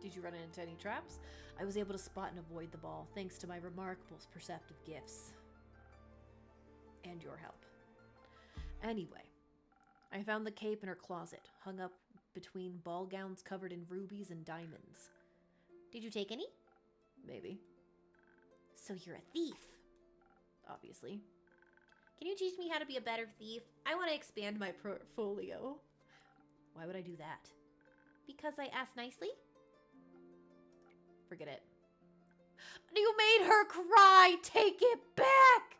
Did you run into any traps? I was able to spot and avoid the ball, thanks to my remarkable perceptive gifts. And your help. Anyway, I found the cape in her closet, hung up between ball gowns covered in rubies and diamonds. Did you take any? Maybe. So you're a thief. Obviously. Can you teach me how to be a better thief? I want to expand my portfolio. Why would I do that? Because I asked nicely? Forget it. You made her cry! Take it back!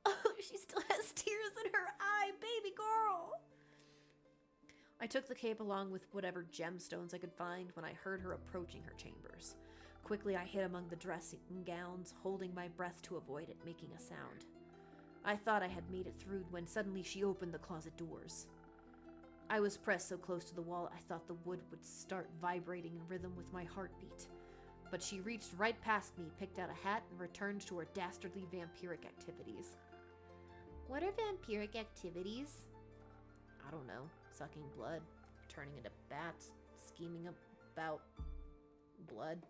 Oh, she still has tears in her eye, baby girl! I took the cape along with whatever gemstones I could find when I heard her approaching her chambers. Quickly, I hid among the dressing gowns, holding my breath to avoid it making a sound. I thought I had made it through when suddenly she opened the closet doors. I was pressed so close to the wall I thought the wood would start vibrating in rhythm with my heartbeat. But she reached right past me, picked out a hat, and returned to her dastardly vampiric activities. What are vampiric activities? I don't know. Sucking blood, turning into bats, scheming about blood.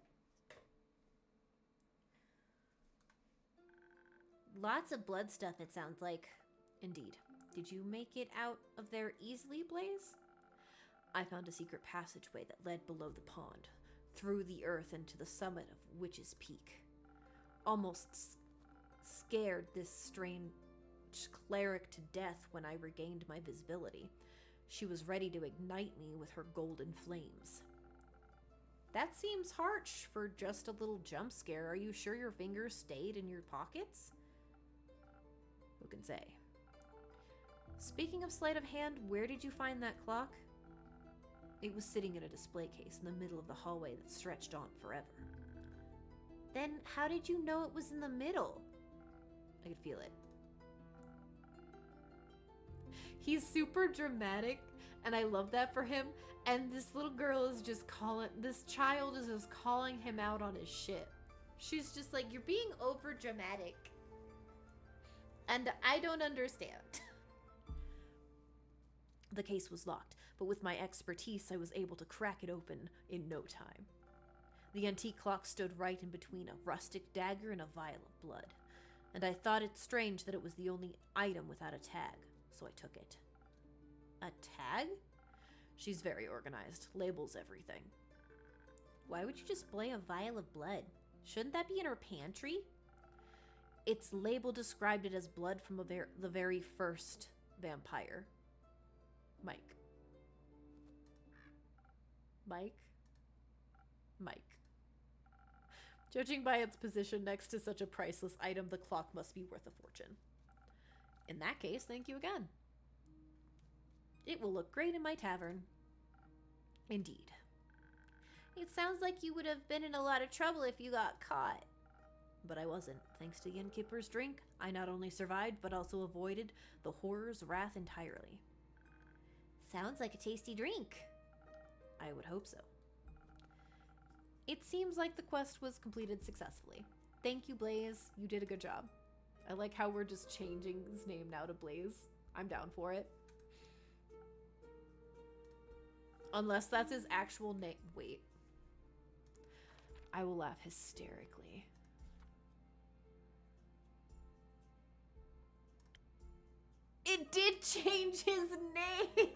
Lots of blood stuff, it sounds like. Indeed. Did you make it out of there easily, Blaze? I found a secret passageway that led below the pond, through the earth and to the summit of Witch's Peak. Almost scared this strange cleric to death when I regained my visibility. She was ready to ignite me with her golden flames. That seems harsh for just a little jump scare. Are you sure your fingers stayed in your pockets? Who can say? Speaking of sleight of hand, where did you find that clock? It was sitting in a display case in the middle of the hallway that stretched on forever. Then how did you know it was in the middle? I could feel it. He's super dramatic, and I love that for him. And this little girl is just this child is just calling him out on his shit. She's just like, you're being over dramatic. And I don't understand. The case was locked, but with my expertise, I was able to crack it open in no time. The antique clock stood right in between a rustic dagger and a vial of blood, and I thought it strange that it was the only item without a tag, so I took it. A tag? She's very organized, labels everything. Why would you display a vial of blood? Shouldn't that be in her pantry? Its label described it as blood from the very first vampire. Mike. Judging by its position next to such a priceless item, the clock must be worth a fortune. In that case, thank you again. It will look great in my tavern. Indeed. It sounds like you would have been in a lot of trouble if you got caught. But I wasn't. Thanks to the innkeeper's drink, I not only survived, but also avoided the horror's wrath entirely. Sounds like a tasty drink. I would hope so. It seems like the quest was completed successfully. Thank you, Blaze. You did a good job. I like how we're just changing his name now to Blaze. I'm down for it. Unless that's his actual name. Wait. I will laugh hysterically. It did change his name!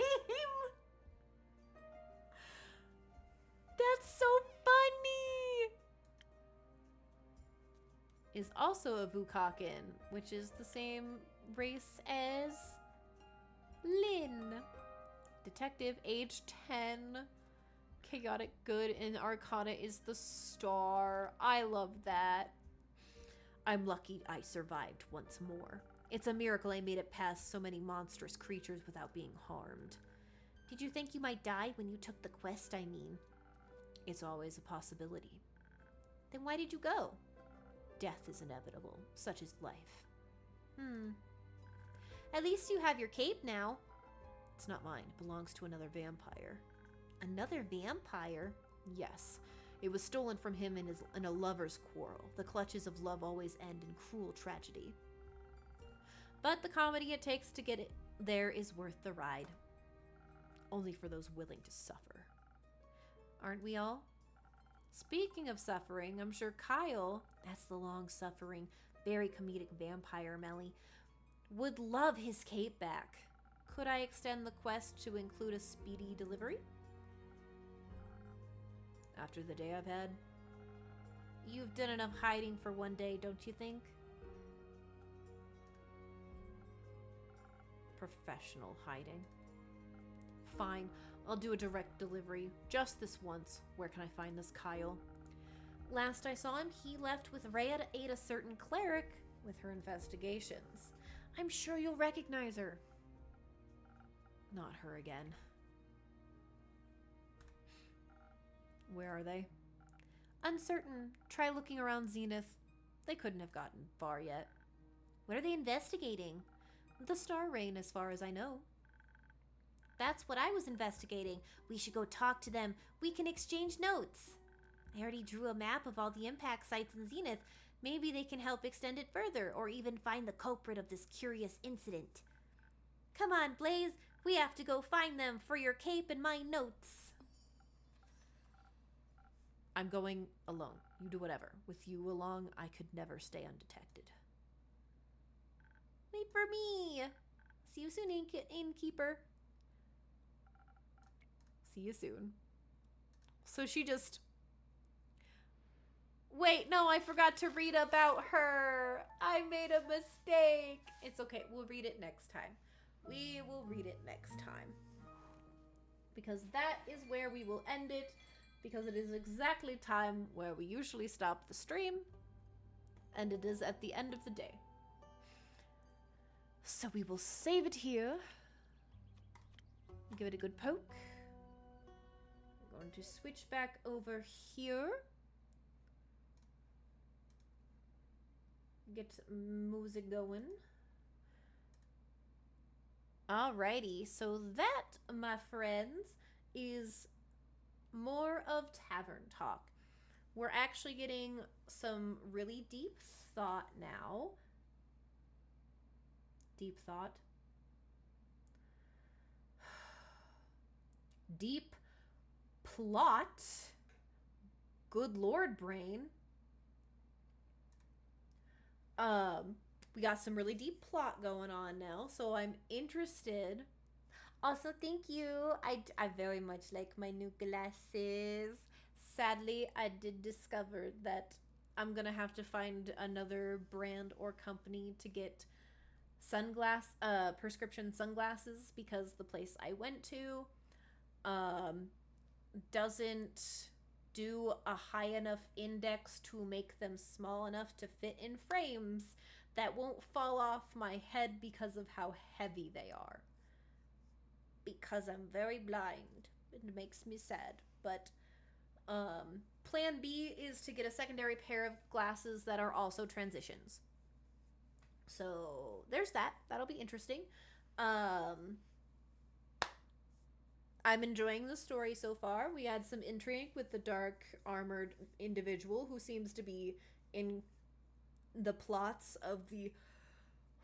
That's so funny! Is also a Vukakin, which is the same race as Lynn. Detective, age 10. Chaotic good, and Arcana is the star. I love that. I'm lucky I survived once more. It's a miracle I made it past so many monstrous creatures without being harmed. Did you think you might die when you took the quest, I mean? It's always a possibility. Then why did you go? Death is inevitable. Such is life. At least you have your cape now. It's not mine. It belongs to another vampire. Another vampire? Yes. It was stolen from him in a lover's quarrel. The clutches of love always end in cruel tragedy. But the comedy it takes to get it there is worth the ride. Only for those willing to suffer. Aren't we all? Speaking of suffering, I'm sure Kyle, that's the long-suffering, very comedic vampire Melly, would love his cape back. Could I extend the quest to include a speedy delivery? After the day I've had? You've done enough hiding for one day, don't you think? Professional hiding. Fine, I'll do a direct delivery. Just this once. Where can I find this Kyle? Last I saw him, he left with Rhea to aid a certain cleric with her investigations. I'm sure you'll recognize her. Not her again. Where are they? Uncertain. Try looking around Zenith. They couldn't have gotten far yet. What are they investigating? The Star Rain, as far as I know. That's what I was investigating. We should go talk to them. We can exchange notes. I already drew a map of all the impact sites in Zenith. Maybe they can help extend it further, or even find the culprit of this curious incident. Come on, Blaze. We have to go find them for your cape and my notes. I'm going alone. You do whatever. With you along, I could never stay undetected. Wait for me. See you soon, innkeeper. See you soon. So she just... Wait, no, I forgot to read about her. I made a mistake. It's okay. We'll read it next time. We will read it next time. Because that is where we will end it. Because it is exactly time where we usually stop the stream. And it is at the end of the day. So we will save it here. Give it a good poke. going to switch back over here. Get music going. Alrighty, so that, my friends, is more of tavern talk. We're actually getting some really deep thought now. Deep thought. Deep plot. Good lord, brain. We got some really deep plot going on now, so I'm interested. Also, thank you. I very much like my new glasses. Sadly, I did discover that I'm gonna have to find another brand or company to get prescription sunglasses, because the place I went to um doesn't do a high enough index to make them small enough to fit in frames that won't fall off my head because of how heavy they are. Because I'm very blind. It makes me sad. But plan B is to get a secondary pair of glasses that are also transitions. So there's that. That'll be interesting. I'm enjoying the story so far. We had some intrigue with the dark armored individual who seems to be in the plots of the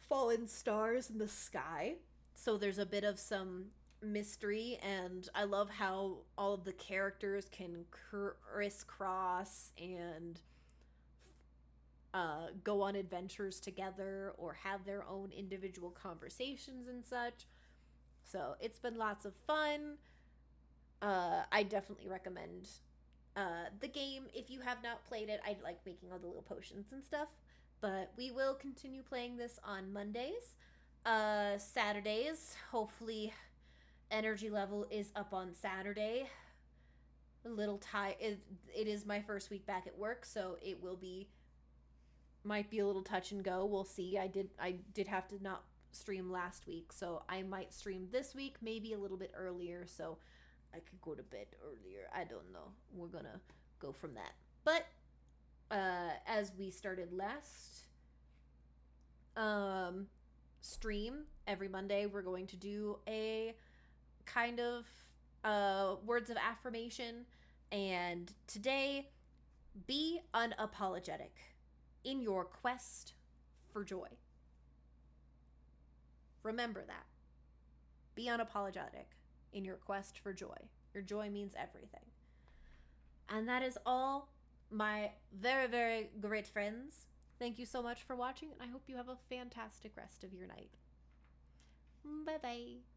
fallen stars in the sky. So there's a bit of some mystery, and I love how all of the characters can crisscross and go on adventures together or have their own individual conversations and such. So it's been lots of fun. I definitely recommend the game if you have not played it. I like making all the little potions and stuff. But we will continue playing this on Mondays. Saturdays, hopefully energy level is up on Saturday. A little tired. It is my first week back at work, so it might be a little touch and go. We'll see. I did have to not stream last week, so I might stream this week, maybe a little bit earlier, so I could go to bed earlier. I don't know. We're gonna go from that. But as we started last stream, every Monday we're going to do a kind of words of affirmation, and today, be unapologetic in your quest for joy. Remember that. Be unapologetic in your quest for joy. Your joy means everything. And that is all, my very, very great friends. Thank you so much for watching, and I hope you have a fantastic rest of your night. Bye-bye.